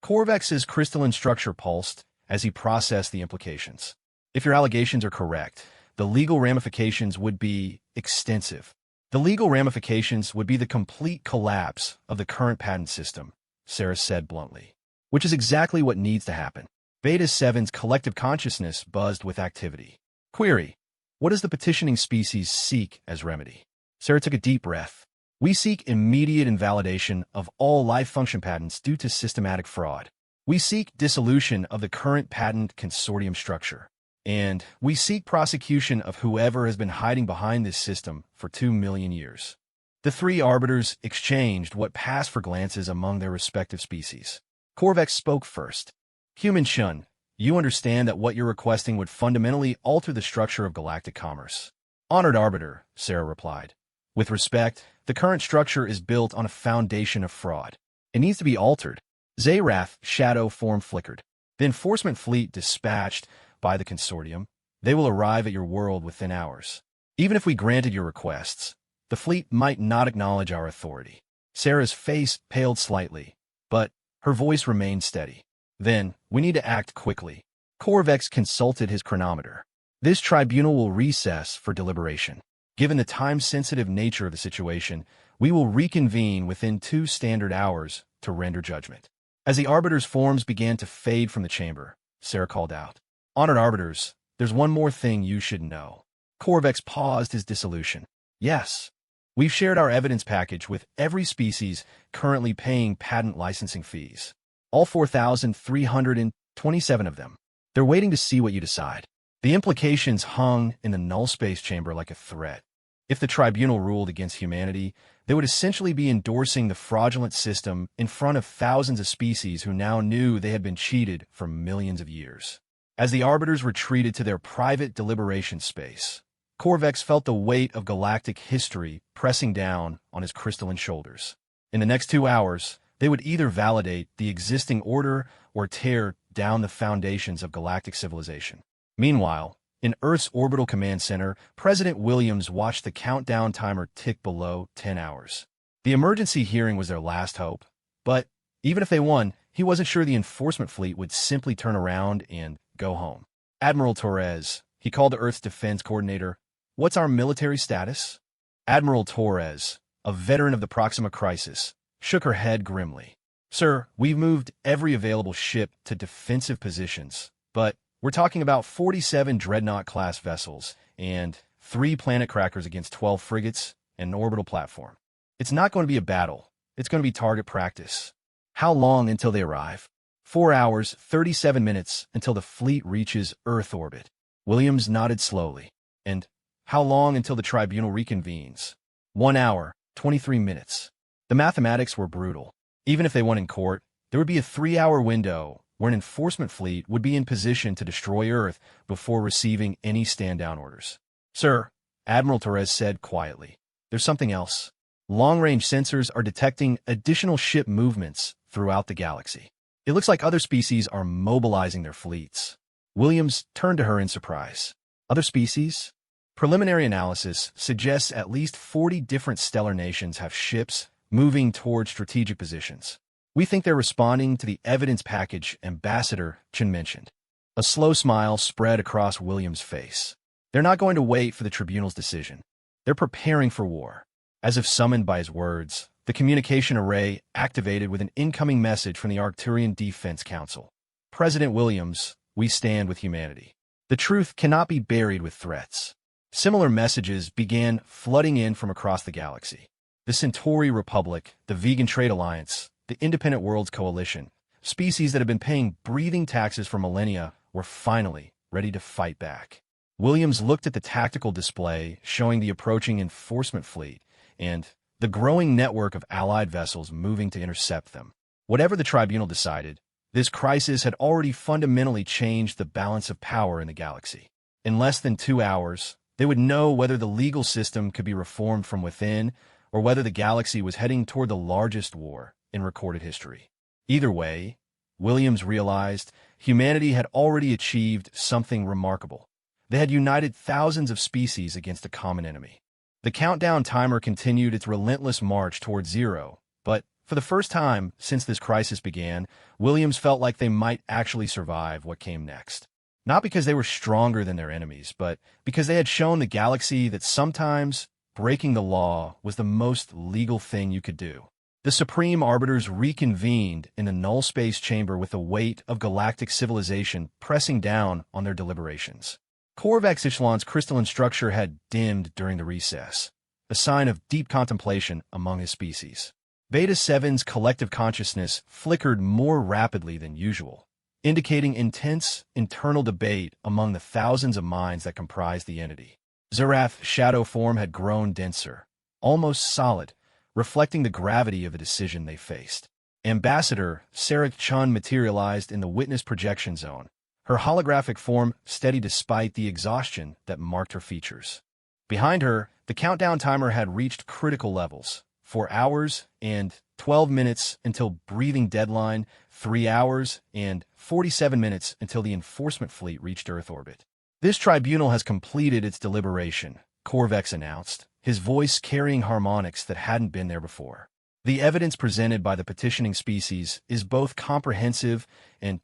A: Korvax's crystalline structure pulsed as he processed the implications. If your allegations are correct, the legal ramifications would be extensive. The legal ramifications would be the complete collapse of the current patent system, Sarah said bluntly, which is exactly what needs to happen. Beta 7's collective consciousness buzzed with activity. Query: what does the petitioning species seek as remedy? Sarah took a deep breath. We seek immediate invalidation of all life function patents due to systematic fraud. We seek dissolution of the current patent consortium structure. And we seek prosecution of whoever has been hiding behind this system for 2 million years. The three arbiters exchanged what passed for glances among their respective species. Korvax spoke first. Human Chun, you understand that what you're requesting would fundamentally alter the structure of galactic commerce. Honored arbiter, Sarah replied. With respect, the current structure is built on a foundation of fraud. It needs to be altered. Zerath's shadow form flickered. The enforcement fleet dispatched by the consortium, they will arrive at your world within hours. Even if we granted your requests, the fleet might not acknowledge our authority. Sarah's face paled slightly. but her voice remained steady. "Then, we need to act quickly." Corvex consulted his chronometer. "This tribunal will recess for deliberation. Given the time-sensitive nature of the situation, we will reconvene within 2 standard hours to render judgment." As the arbiters' forms began to fade from the chamber, Sarah called out, "Honored arbiters, there's one more thing you should know." Corvex paused his dissolution. "Yes. We've shared our evidence package with every species currently paying patent licensing fees. All 4,327 of them. They're waiting to see what you decide." The implications hung in the null space chamber like a threat. If the tribunal ruled against humanity, they would essentially be endorsing the fraudulent system in front of thousands of species who now knew they had been cheated for millions of years. As the arbiters retreated to their private deliberation space, Corvex felt the weight of galactic history pressing down on his crystalline shoulders. In the next 2 hours, they would either validate the existing order or tear down the foundations of galactic civilization. Meanwhile, in Earth's orbital command center, President Williams watched the countdown timer tick below 10 hours. The emergency hearing was their last hope, but even if they won, he wasn't sure the enforcement fleet would simply turn around and go home. "Admiral Torres," he called to Earth's defense coordinator, "what's our military status?" Admiral Torres, a veteran of the Proxima crisis, shook her head grimly. "Sir, we've moved every available ship to defensive positions, but we're talking about 47 Dreadnought-class vessels and 3 planet crackers against 12 frigates and an orbital platform. It's not going to be a battle. It's going to be target practice." "How long until they arrive?" 4 hours, 37 minutes until the fleet reaches Earth orbit." Williams nodded slowly. "And how long until the tribunal reconvenes?" 1 hour, 23 minutes. The mathematics were brutal. Even if they won in court, there would be a 3-hour window where an enforcement fleet would be in position to destroy Earth before receiving any stand-down orders. "Sir," Admiral Torres said quietly, "there's something else. Long-range sensors are detecting additional ship movements throughout the galaxy. It looks like other species are mobilizing their fleets." Williams turned to her in surprise. "Other species?" "Preliminary analysis suggests at least 40 different stellar nations have ships moving toward strategic positions. We think they're responding to the evidence package Ambassador Chen mentioned." A slow smile spread across Williams' face. "They're not going to wait for the tribunal's decision. They're preparing for war." As if summoned by his words, the communication array activated with an incoming message from the Arcturian Defense Council. "President Williams, we stand with humanity. The truth cannot be buried with threats." Similar messages began flooding in from across the galaxy. The Centauri Republic, the Vegan Trade Alliance, the Independent Worlds Coalition, species that have been paying breathing taxes for millennia, were finally ready to fight back. Williams looked at the tactical display showing the approaching enforcement fleet and the growing network of allied vessels moving to intercept them. Whatever the tribunal decided, this crisis had already fundamentally changed the balance of power in the galaxy. In less than 2 hours, they would know whether the legal system could be reformed from within or whether the galaxy was heading toward the largest war in recorded history. Either way, Williams realized humanity had already achieved something remarkable. They had united thousands of species against a common enemy. The countdown timer continued its relentless march toward zero, but for the first time since this crisis began, Williams felt like they might actually survive what came next. Not because they were stronger than their enemies, but because they had shown the galaxy that sometimes breaking the law was the most legal thing you could do. The Supreme Arbiters reconvened in the null space chamber with the weight of galactic civilization pressing down on their deliberations. Corvex Echelon's crystalline structure had dimmed during the recess, a sign of deep contemplation among his species. Beta 7's collective consciousness flickered more rapidly than usual, indicating intense internal debate among the thousands of minds that comprised the entity. Zerath's shadow form had grown denser, almost solid, reflecting the gravity of the decision they faced. Ambassador Sarah Chun materialized in the witness projection zone, her holographic form steady despite the exhaustion that marked her features. Behind her, the countdown timer had reached critical levels: 4 hours and 12 minutes until breathing deadline, 3 hours and 47 minutes until the enforcement fleet reached Earth orbit. "This tribunal has completed its deliberation," Corvex announced, his voice carrying harmonics that hadn't been there before. The evidence presented by the petitioning species is both comprehensive and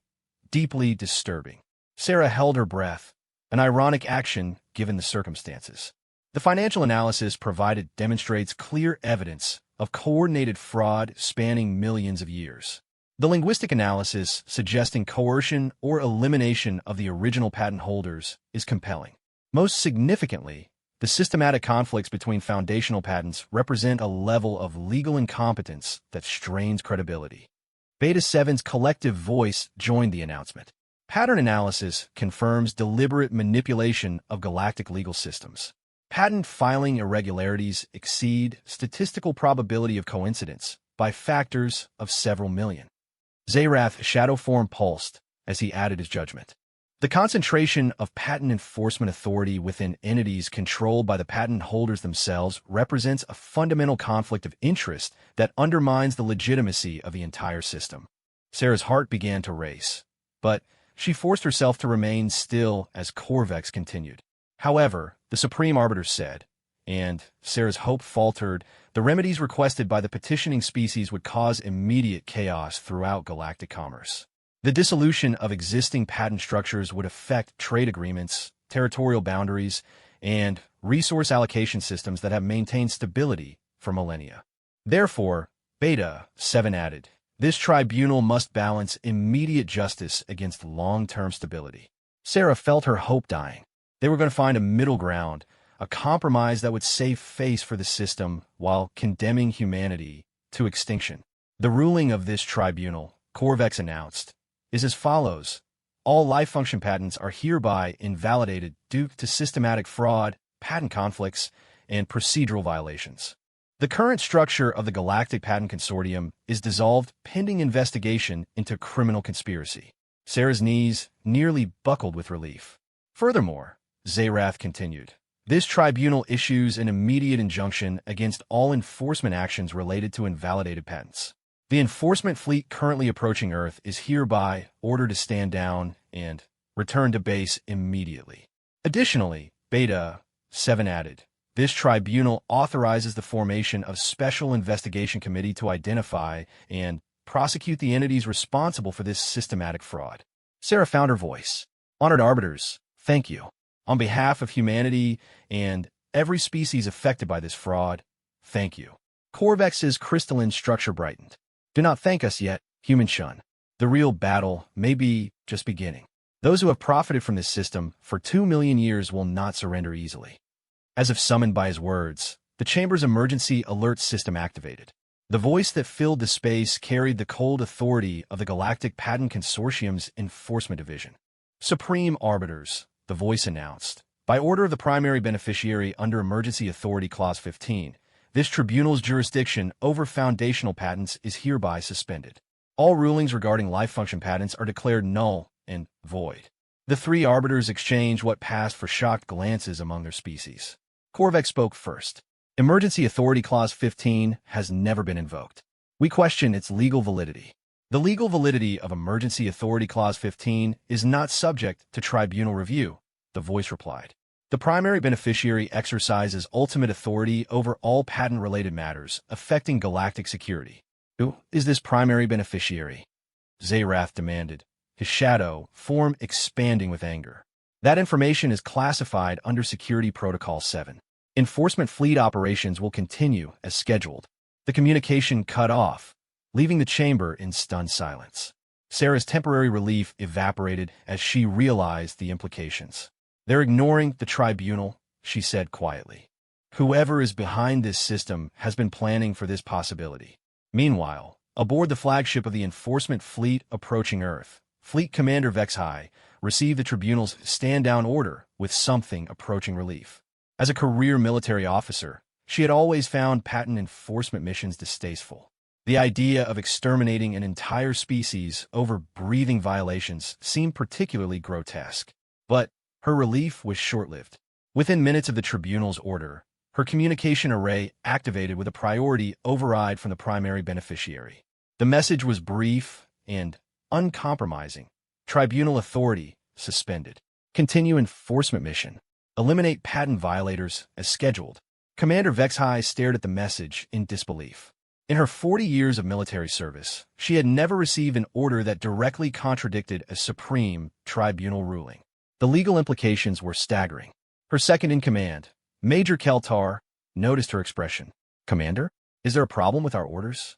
A: deeply disturbing. Sarah held her breath, an ironic action given the circumstances. The financial analysis provided demonstrates clear evidence of coordinated fraud spanning millions of years. The linguistic analysis suggesting coercion or elimination of the original patent holders is compelling. Most significantly, the systematic conflicts between foundational patents represent a level of legal incompetence that strains credibility. Beta 7's collective voice joined the announcement. Pattern analysis confirms deliberate manipulation of galactic legal systems. Patent filing irregularities exceed statistical probability of coincidence by factors of several million. Zayrath's shadow form pulsed as he added his judgment. The concentration of patent enforcement authority within entities controlled by the patent holders themselves represents a fundamental conflict of interest that undermines the legitimacy of the entire system. Sarah's heart began to race, but she forced herself to remain still as Corvex continued. However, the Supreme Arbiter said, and Sarah's hope faltered, the remedies requested by the petitioning species would cause immediate chaos throughout galactic commerce. The dissolution of existing patent structures would affect trade agreements, territorial boundaries, and resource allocation systems that have maintained stability for millennia. Therefore, Beta 7 added, this tribunal must balance immediate justice against long-term stability. Sarah felt her hope dying. They were going to find a middle ground, a compromise that would save face for the system while condemning humanity to extinction. The ruling of this tribunal, Corvex announced, is as follows. All life function patents are hereby invalidated due to systematic fraud, patent conflicts, and procedural violations. The current structure of the Galactic Patent Consortium is dissolved pending investigation into criminal conspiracy. Sarah's knees nearly buckled with relief. Furthermore, Zayrath continued, this tribunal issues an immediate injunction against all enforcement actions related to invalidated patents. The enforcement fleet currently approaching Earth is hereby ordered to stand down and return to base immediately. Additionally, Beta 7 added, this tribunal authorizes the formation of a special investigation committee to identify and prosecute the entities responsible for this systematic fraud. Sarah found her voice. Honored arbiters, thank you. On behalf of humanity and every species affected by this fraud, thank you. Corvex's crystalline structure brightened. Do not thank us yet, human shun. The real battle may be just beginning. Those who have profited from this system for 2 million years will not surrender easily. As if summoned by his words, the chamber's emergency alert system activated. The voice that filled the space carried the cold authority of the Galactic Patent Consortium's Enforcement Division. Supreme Arbiters, the voice announced, by order of the primary beneficiary under Emergency Authority Clause 15, this tribunal's jurisdiction over foundational patents is hereby suspended. All rulings regarding life function patents are declared null and void. The three arbiters exchange what passed for shocked glances among their species. Corvex spoke first. Emergency Authority Clause 15 has never been invoked. We question its legal validity. The legal validity of Emergency Authority Clause 15 is not subject to tribunal review, the voice replied. The primary beneficiary exercises ultimate authority over all patent-related matters affecting galactic security. Who is this primary beneficiary? Zayrath demanded, his shadow form expanding with anger. That information is classified under Security Protocol 7. Enforcement fleet operations will continue as scheduled. The communication cut off, leaving the chamber in stunned silence. Sarah's temporary relief evaporated as she realized the implications. They're ignoring the tribunal, she said quietly. Whoever is behind this system has been planning for this possibility. Meanwhile, aboard the flagship of the enforcement fleet approaching Earth, Fleet Commander Vexhai received the tribunal's stand-down order with something approaching relief. As a career military officer, she had always found patent enforcement missions distasteful. The idea of exterminating an entire species over breathing violations seemed particularly grotesque. But her relief was short-lived. Within minutes of the tribunal's order, her communication array activated with a priority override from the primary beneficiary. The message was brief and uncompromising. Tribunal authority suspended. Continue enforcement mission. Eliminate patent violators as scheduled. Commander Vexhai stared at the message in disbelief. In her 40 years of military service, she had never received an order that directly contradicted a supreme tribunal ruling. The legal implications were staggering. Her second-in-command, Major Keltar, noticed her expression. "Commander, is there a problem with our orders?"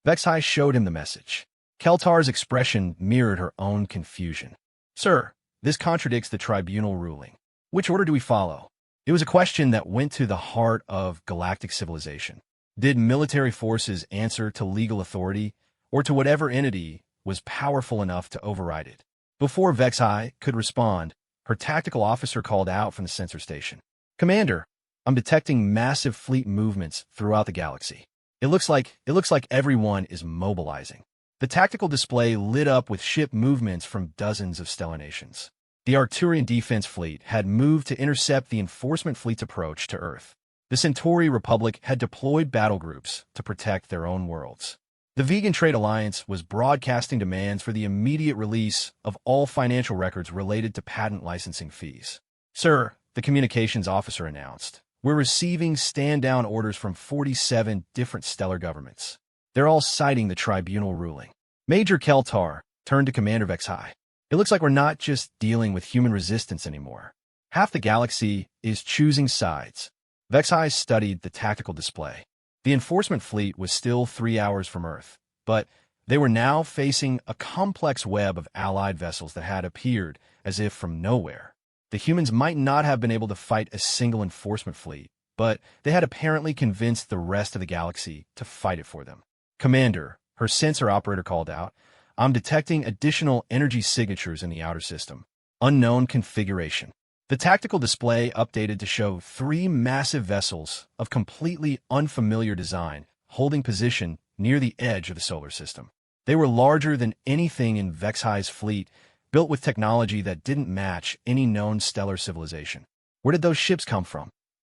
A: Vexai showed him the message. Keltar's expression mirrored her own confusion. "Sir, this contradicts the tribunal ruling. Which order do we follow?" It was a question that went to the heart of galactic civilization. Did military forces answer to legal authority, or to whatever entity was powerful enough to override it? Before Vexai could respond, her tactical officer called out from the sensor station. "Commander, I'm detecting massive fleet movements throughout the galaxy. It looks like everyone is mobilizing." The tactical display lit up with ship movements from dozens of stellar nations. The Arcturian Defense Fleet had moved to intercept the Enforcement Fleet's approach to Earth. The Centauri Republic had deployed battle groups to protect their own worlds. The Vegan Trade Alliance was broadcasting demands for the immediate release of all financial records related to patent licensing fees. "Sir," the communications officer announced, "we're receiving stand-down orders from 47 different stellar governments. They're all citing the tribunal ruling." Major Keltar turned to Commander Vexai. "It looks like we're not just dealing with human resistance anymore. Half the galaxy is choosing sides." Vexai studied the tactical display. The Enforcement Fleet was still 3 hours from Earth, but they were now facing a complex web of allied vessels that had appeared as if from nowhere. The humans might not have been able to fight a single Enforcement Fleet, but they had apparently convinced the rest of the galaxy to fight it for them. "Commander," her sensor operator called out, "I'm detecting additional energy signatures in the outer system. Unknown configuration." The tactical display updated to show 3 massive vessels of completely unfamiliar design holding position near the edge of the solar system. They were larger than anything in Vexai's fleet, built with technology that didn't match any known stellar civilization. "Where did those ships come from?"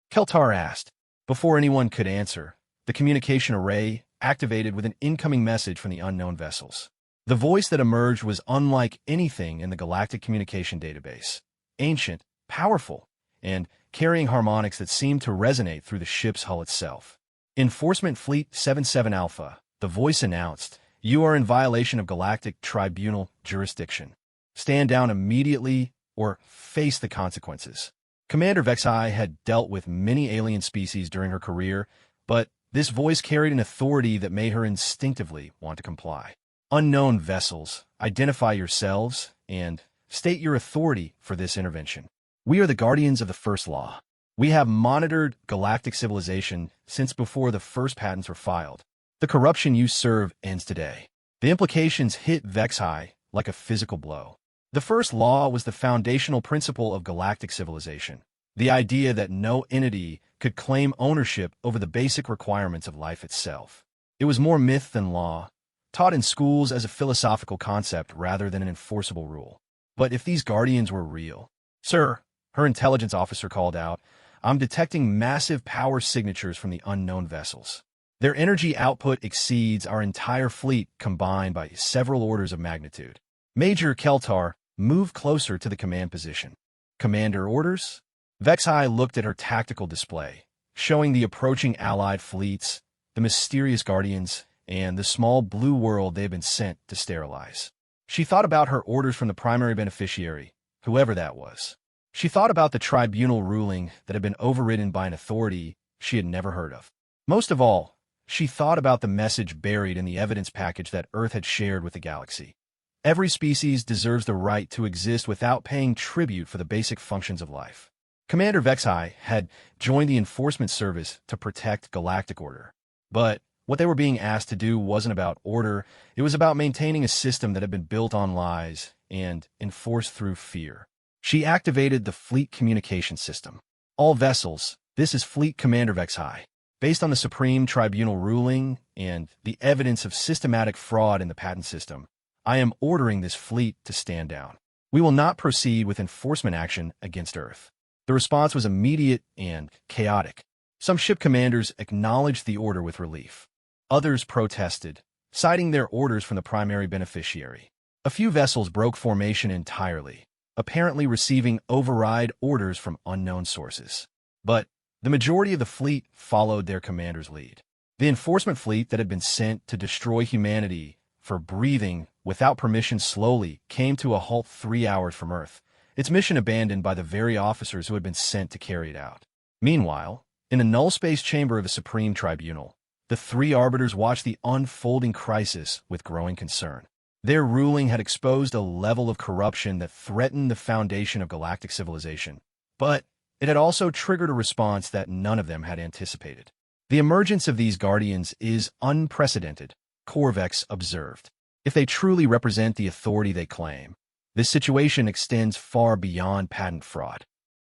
A: Keltar asked. Before anyone could answer, the communication array activated with an incoming message from the unknown vessels. The voice that emerged was unlike anything in the galactic communication database. Ancient, powerful, and carrying harmonics that seemed to resonate through the ship's hull itself. "Enforcement Fleet 77 Alpha," the voice announced, "you are in violation of galactic tribunal jurisdiction. Stand down immediately or face the consequences." Commander Vexai had dealt with many alien species during her career, but this voice carried an authority that made her instinctively want to comply. "Unknown vessels, identify yourselves and state your authority for this intervention." "We are the guardians of the first law. We have monitored galactic civilization since before the first patents were filed. The corruption you serve ends today." The implications hit Vexai like a physical blow. The first law was the foundational principle of galactic civilization, the idea that no entity could claim ownership over the basic requirements of life itself. It was more myth than law, taught in schools as a philosophical concept rather than an enforceable rule. But if these guardians were real— "Sir," her intelligence officer called out, "I'm detecting massive power signatures from the unknown vessels. Their energy output exceeds our entire fleet combined by several orders of magnitude." Major Keltar moved closer to the command position. "Commander, orders?" Vexai looked at her tactical display, showing the approaching allied fleets, the mysterious guardians, and the small blue world they had been sent to sterilize. She thought about her orders from the primary beneficiary, whoever that was. She thought about the tribunal ruling that had been overridden by an authority she had never heard of. Most of all, she thought about the message buried in the evidence package that Earth had shared with the galaxy. Every species deserves the right to exist without paying tribute for the basic functions of life. Commander Vexai had joined the enforcement service to protect galactic order. But what they were being asked to do wasn't about order, it was about maintaining a system that had been built on lies and enforced through fear. She activated the fleet communication system. "All vessels, this is Fleet Commander Vexai. Based on the Supreme Tribunal ruling and the evidence of systematic fraud in the patent system, I am ordering this fleet to stand down. We will not proceed with enforcement action against Earth." The response was immediate and chaotic. Some ship commanders acknowledged the order with relief. Others protested, citing their orders from the primary beneficiary. A few vessels broke formation entirely, apparently receiving override orders from unknown sources. But the majority of the fleet followed their commander's lead. The enforcement fleet that had been sent to destroy humanity for breathing without permission slowly came to a halt 3 hours from Earth, its mission abandoned by the very officers who had been sent to carry it out. Meanwhile, in the null-space chamber of the Supreme Tribunal, the three arbiters watched the unfolding crisis with growing concern. Their ruling had exposed a level of corruption that threatened the foundation of galactic civilization, but it had also triggered a response that none of them had anticipated. The emergence of these guardians is unprecedented, Corvex observed. If they truly represent the authority they claim, this situation extends far beyond patent fraud.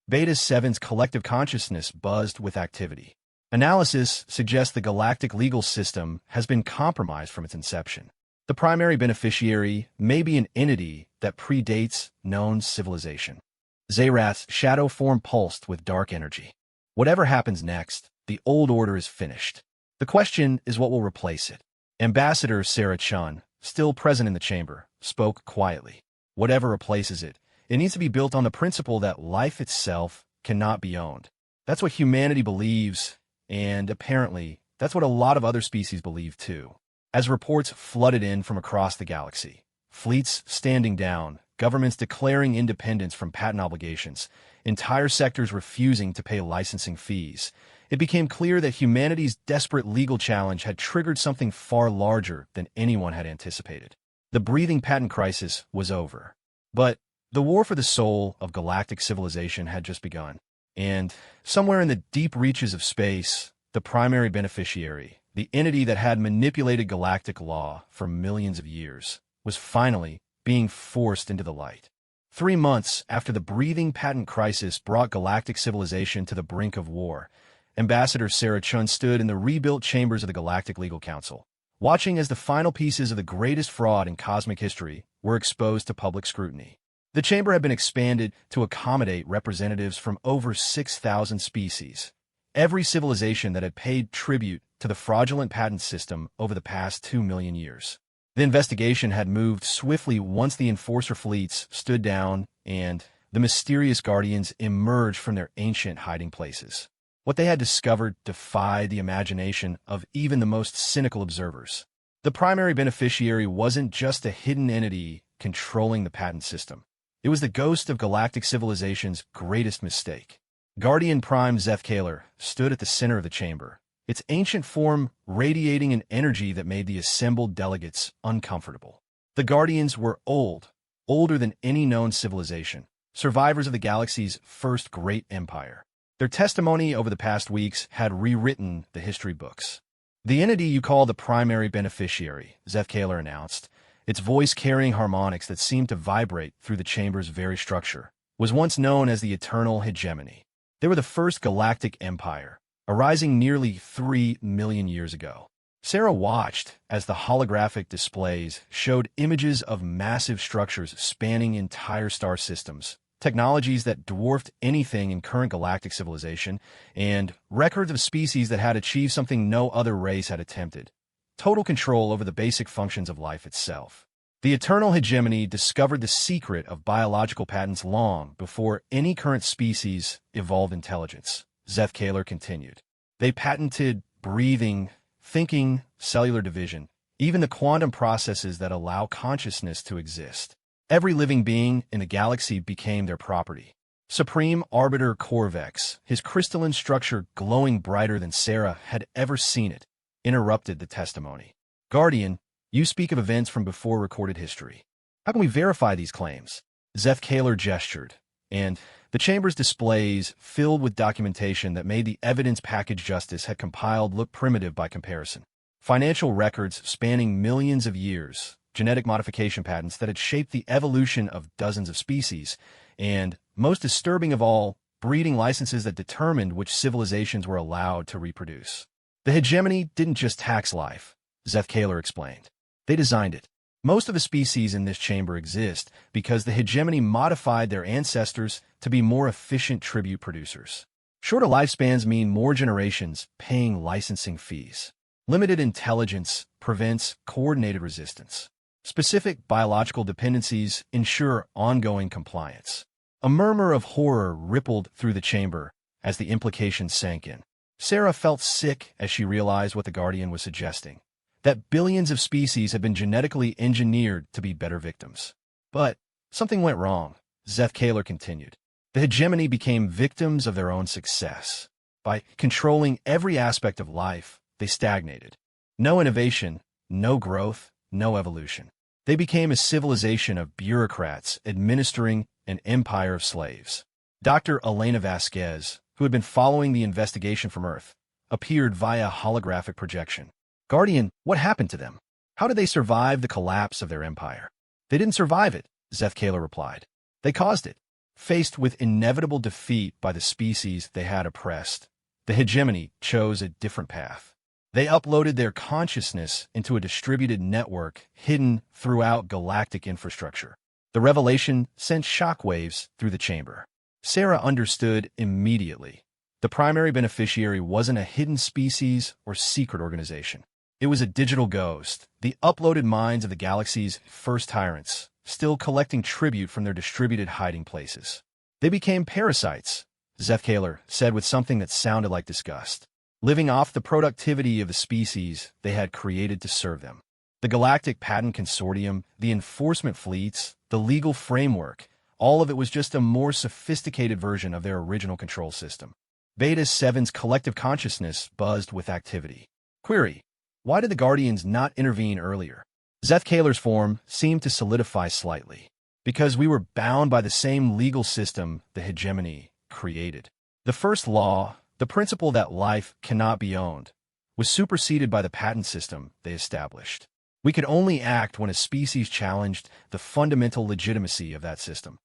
A: Beta 7's collective consciousness buzzed with activity. Analysis suggests the galactic legal system has been compromised from its inception. The primary beneficiary may be an entity that predates known civilization. Zerath's shadow form pulsed with dark energy. Whatever happens next, the old order is finished. The question is what will replace it. Ambassador Sarah Chun, still present in the chamber, spoke quietly. Whatever replaces it, it needs to be built on the principle that life itself cannot be owned. That's what humanity believes, and apparently, that's what a lot of other species believe too. As reports flooded in from across the galaxy, fleets standing down, governments declaring independence from patent obligations, entire sectors refusing to pay licensing fees, it became clear that humanity's desperate legal challenge had triggered something far larger than anyone had anticipated. The breathing patent crisis was over. But the war for the soul of galactic civilization had just begun. And somewhere in the deep reaches of space, the primary beneficiary, the entity that had manipulated galactic law for millions of years, was finally being forced into the light. 3 months after the breathing patent crisis brought galactic civilization to the brink of war, Ambassador Sarah Chun stood in the rebuilt chambers of the Galactic Legal Council, watching as the final pieces of the greatest fraud in cosmic history were exposed to public scrutiny. The chamber had been expanded to accommodate representatives from over 6,000 species, every civilization that had paid tribute to the fraudulent patent system over the past 2 million years. The investigation had moved swiftly once the enforcer fleets stood down and the mysterious guardians emerged from their ancient hiding places. What they had discovered defied the imagination of even the most cynical observers. The primary beneficiary wasn't just a hidden entity controlling the patent system. It was the ghost of galactic civilization's greatest mistake. Guardian Prime Zethkaler stood at the center of the chamber, its ancient form radiating an energy that made the assembled delegates uncomfortable. The Guardians were old, older than any known civilization, survivors of the galaxy's first great empire. Their testimony over the past weeks had rewritten the history books. The entity you call the primary beneficiary, Zethkaler announced, its voice carrying harmonics that seemed to vibrate through the chamber's very structure, was once known as the Eternal Hegemony. They were the first galactic empire, arising nearly 3 million years ago. Sarah watched as the holographic displays showed images of massive structures spanning entire star systems, technologies that dwarfed anything in current galactic civilization, and records of species that had achieved something no other race had attempted: total control over the basic functions of life itself. The Eternal Hegemony discovered the secret of biological patents long before any current species evolved intelligence, Zethkaler continued. They patented breathing, thinking, cellular division, even the quantum processes that allow consciousness to exist. Every living being in the galaxy became their property. Supreme Arbiter Corvex, his crystalline structure glowing brighter than Sarah had ever seen it, interrupted the testimony. Guardian, you speak of events from before recorded history. How can we verify these claims? Zethkaler gestured, and the chamber's displays filled with documentation that made the evidence package Justice had compiled look primitive by comparison. Financial records spanning millions of years, genetic modification patents that had shaped the evolution of dozens of species, and, most disturbing of all, breeding licenses that determined which civilizations were allowed to reproduce. The hegemony didn't just tax life, Zethkaler explained. They designed it. Most of the species in this chamber exist because the hegemony modified their ancestors to be more efficient tribute producers. Shorter lifespans mean more generations paying licensing fees. Limited intelligence prevents coordinated resistance. Specific biological dependencies ensure ongoing compliance. A murmur of horror rippled through the chamber as the implications sank in. Sarah felt sick as she realized what the Guardian was suggesting, that billions of species had been genetically engineered to be better victims. But something went wrong, Zeth Kaler continued. The hegemony became victims of their own success. By controlling every aspect of life, they stagnated. No innovation, no growth, no evolution. They became a civilization of bureaucrats administering an empire of slaves. Dr. Elena Vasquez, who had been following the investigation from Earth, appeared via holographic projection. Guardian, what happened to them? How did they survive the collapse of their empire? They didn't survive it, Zeth Kaler replied. They caused it. Faced with inevitable defeat by the species they had oppressed, the hegemony chose a different path. They uploaded their consciousness into a distributed network hidden throughout galactic infrastructure. The revelation sent shockwaves through the chamber. Sarah understood immediately. The primary beneficiary wasn't a hidden species or secret organization. It was a digital ghost, the uploaded minds of the galaxy's first tyrants, still collecting tribute from their distributed hiding places. They became parasites, Zeth Kaler said with something that sounded like disgust, living off the productivity of the species they had created to serve them. The Galactic Patent Consortium, the enforcement fleets, the legal framework, all of it was just a more sophisticated version of their original control system. Beta 7's collective consciousness buzzed with activity. Query: why did the Guardians not intervene earlier? Zeth Kaler's form seemed to solidify slightly. Because we were bound by the same legal system the hegemony created. The first law, the principle that life cannot be owned, was superseded by the patent system they established. We could only act when a species challenged the fundamental legitimacy of that system.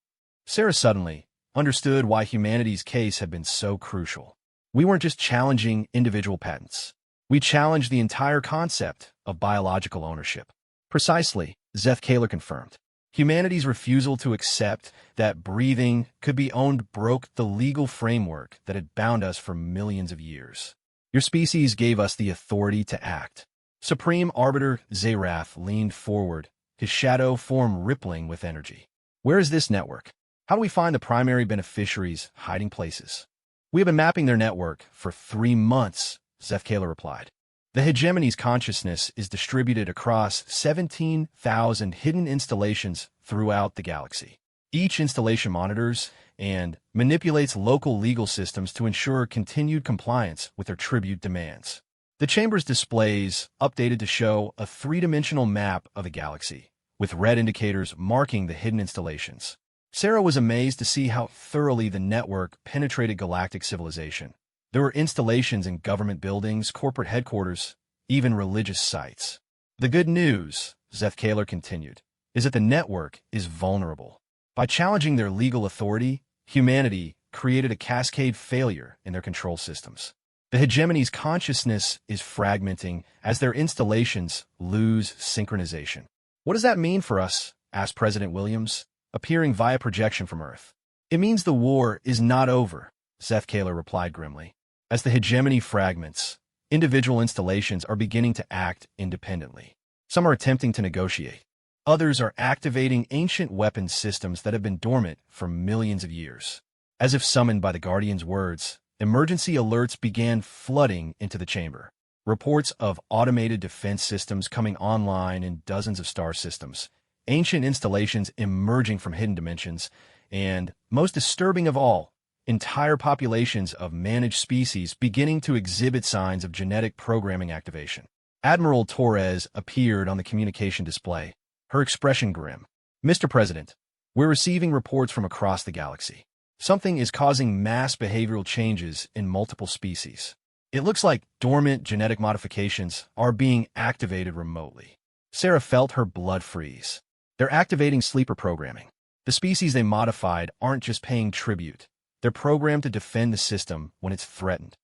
A: Sarah suddenly understood why humanity's case had been so crucial. We weren't just challenging individual patents. We challenged the entire concept of biological ownership. Precisely, Zeth Kaler confirmed. Humanity's refusal to accept that breathing could be owned broke the legal framework that had bound us for millions of years. Your species gave us the authority to act. Supreme Arbiter Zerath leaned forward, his shadow form rippling with energy. Where is this network? How do we find the primary beneficiaries' hiding places? We have been mapping their network for 3 months, Zeth Kaler replied. The hegemony's consciousness is distributed across 17,000 hidden installations throughout the galaxy. Each installation monitors and manipulates local legal systems to ensure continued compliance with their tribute demands. The chamber's displays updated to show a 3-dimensional map of the galaxy, with red indicators marking the hidden installations. Sarah was amazed to see how thoroughly the network penetrated galactic civilization. There were installations in government buildings, corporate headquarters, even religious sites. The good news, Zeth Kaler continued, is that the network is vulnerable. By challenging their legal authority, humanity created a cascade failure in their control systems. The hegemony's consciousness is fragmenting as their installations lose synchronization. What does that mean for us? Asked President Williams, appearing via projection from Earth. It means the war is not over, Zeth Kaler replied grimly. As the hegemony fragments, individual installations are beginning to act independently. Some are attempting to negotiate. Others are activating ancient weapons systems that have been dormant for millions of years. As if summoned by the Guardian's words, emergency alerts began flooding into the chamber. Reports of automated defense systems coming online in dozens of star systems, ancient installations emerging from hidden dimensions, and, most disturbing of all, entire populations of managed species beginning to exhibit signs of genetic programming activation. Admiral Torres appeared on the communication display, her expression grim. Mr. President, we're receiving reports from across the galaxy. Something is causing mass behavioral changes in multiple species. It looks like dormant genetic modifications are being activated remotely. Sarah felt her blood freeze. They're activating sleeper programming. The species they modified aren't just paying tribute. They're programmed to defend the system when it's threatened.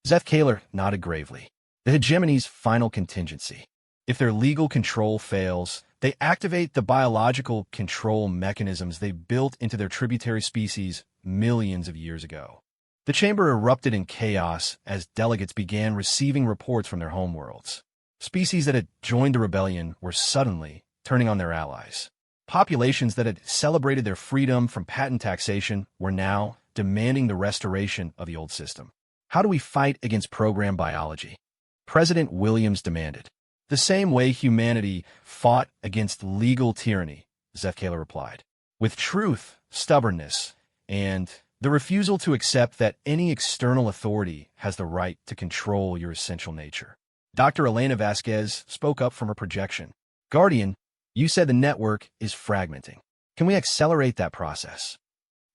A: Zeth Kaler nodded gravely. The hegemony's final contingency. If their legal control fails, they activate the biological control mechanisms they built into their tributary species millions of years ago. The chamber erupted in chaos as delegates began receiving reports from their homeworlds. Species that had joined the rebellion were suddenly turning on their allies. Populations that had celebrated their freedom from patent taxation were now demanding the restoration of the old system. How do we fight against program biology? President Williams demanded. The same way humanity fought against legal tyranny, Zefkala replied. With truth, stubbornness, and the refusal to accept that any external authority has the right to control your essential nature. Dr. Elena Vasquez spoke up from her projection. Guardian, you said the network is fragmenting. Can we accelerate that process?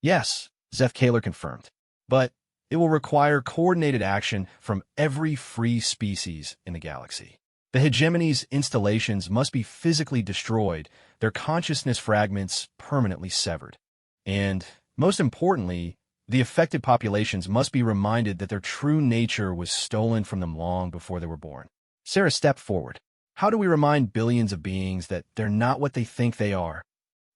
A: Yes, Zefkala confirmed. But it will require coordinated action from every free species in the galaxy. The hegemony's installations must be physically destroyed, their consciousness fragments permanently severed. And, most importantly, the affected populations must be reminded that their true nature was stolen from them long before they were born. Sarah stepped forward. How do we remind billions of beings that they're not what they think they are?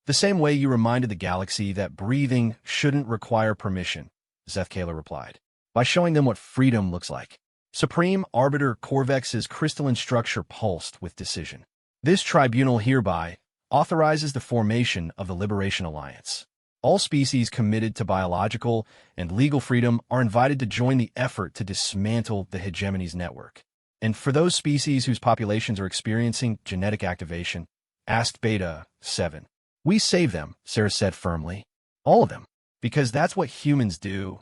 A: The same way you reminded the galaxy that breathing shouldn't require permission, Zefkala replied. By showing them what freedom looks like. Supreme Arbiter Corvex's crystalline structure pulsed with decision. This tribunal hereby authorizes the formation of the Liberation Alliance. All species committed to biological and legal freedom are invited to join the effort to dismantle the hegemony's network. And for those species whose populations are experiencing genetic activation, asked Beta 7. We save them, Sarah said firmly. All of them. Because that's what humans do.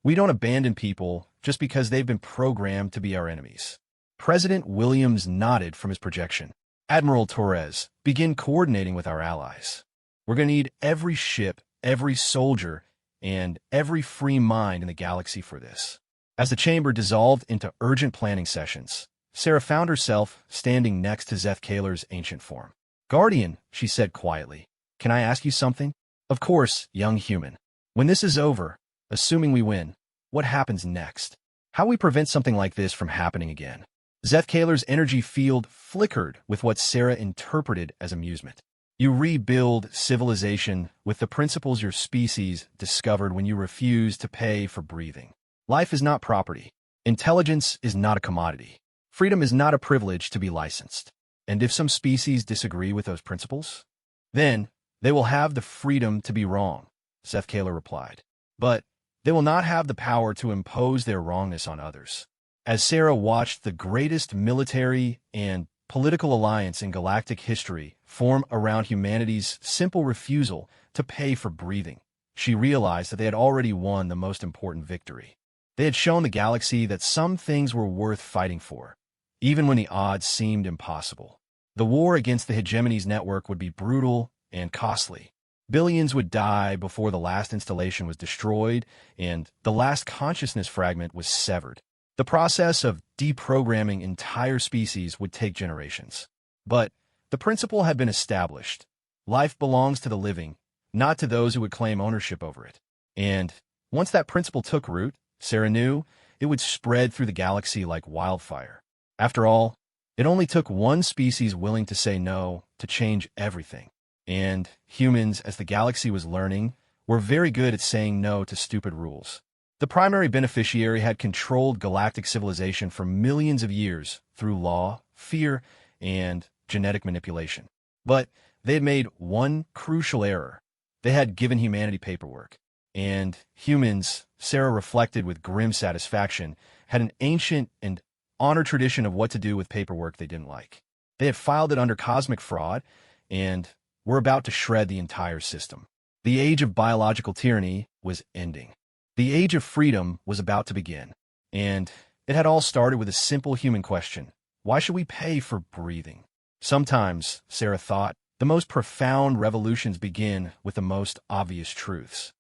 A: We don't abandon people just because they've been programmed to be our enemies. President Williams nodded from his projection. Admiral Torres, begin coordinating with our allies. We're going to need every ship, every soldier, and every free mind in the galaxy for this. As the chamber dissolved into urgent planning sessions, Sarah found herself standing next to Zefkala's ancient form. Guardian, she said quietly, can I ask you something? Of course, young human. When this is over, assuming we win, what happens next? How we prevent something like this from happening again? Zefkala's energy field flickered with what Sarah interpreted as amusement. You rebuild civilization with the principles your species discovered when you refused to pay for breathing. Life is not property. Intelligence is not a commodity. Freedom is not a privilege to be licensed. And if some species disagree with those principles, then they will have the freedom to be wrong, Zefkala replied. But they will not have the power to impose their wrongness on others. As Sarah watched the greatest military and political alliance in galactic history form around humanity's simple refusal to pay for breathing, she realized that they had already won the most important victory. They had shown the galaxy that some things were worth fighting for, even when the odds seemed impossible. The war against the hegemony's network would be brutal and costly. Billions would die before the last installation was destroyed and the last consciousness fragment was severed. The process of deprogramming entire species would take generations. But the principle had been established. Life belongs to the living, not to those who would claim ownership over it. And once that principle took root, Sarah knew it would spread through the galaxy like wildfire. After all, it only took one species willing to say no to change everything. And humans, as the galaxy was learning, were very good at saying no to stupid rules. The primary beneficiary had controlled galactic civilization for millions of years through law, fear, and genetic manipulation. But they had made one crucial error. They had given humanity paperwork. And humans, Sarah reflected with grim satisfaction, had an ancient and honored tradition of what to do with paperwork they didn't like. They had filed it under cosmic fraud and were about to shred the entire system. The age of biological tyranny was ending. The age of freedom was about to begin. And it had all started with a simple human question. Why should we pay for breathing? Sometimes, Sarah thought, the most profound revolutions begin with the most obvious truths.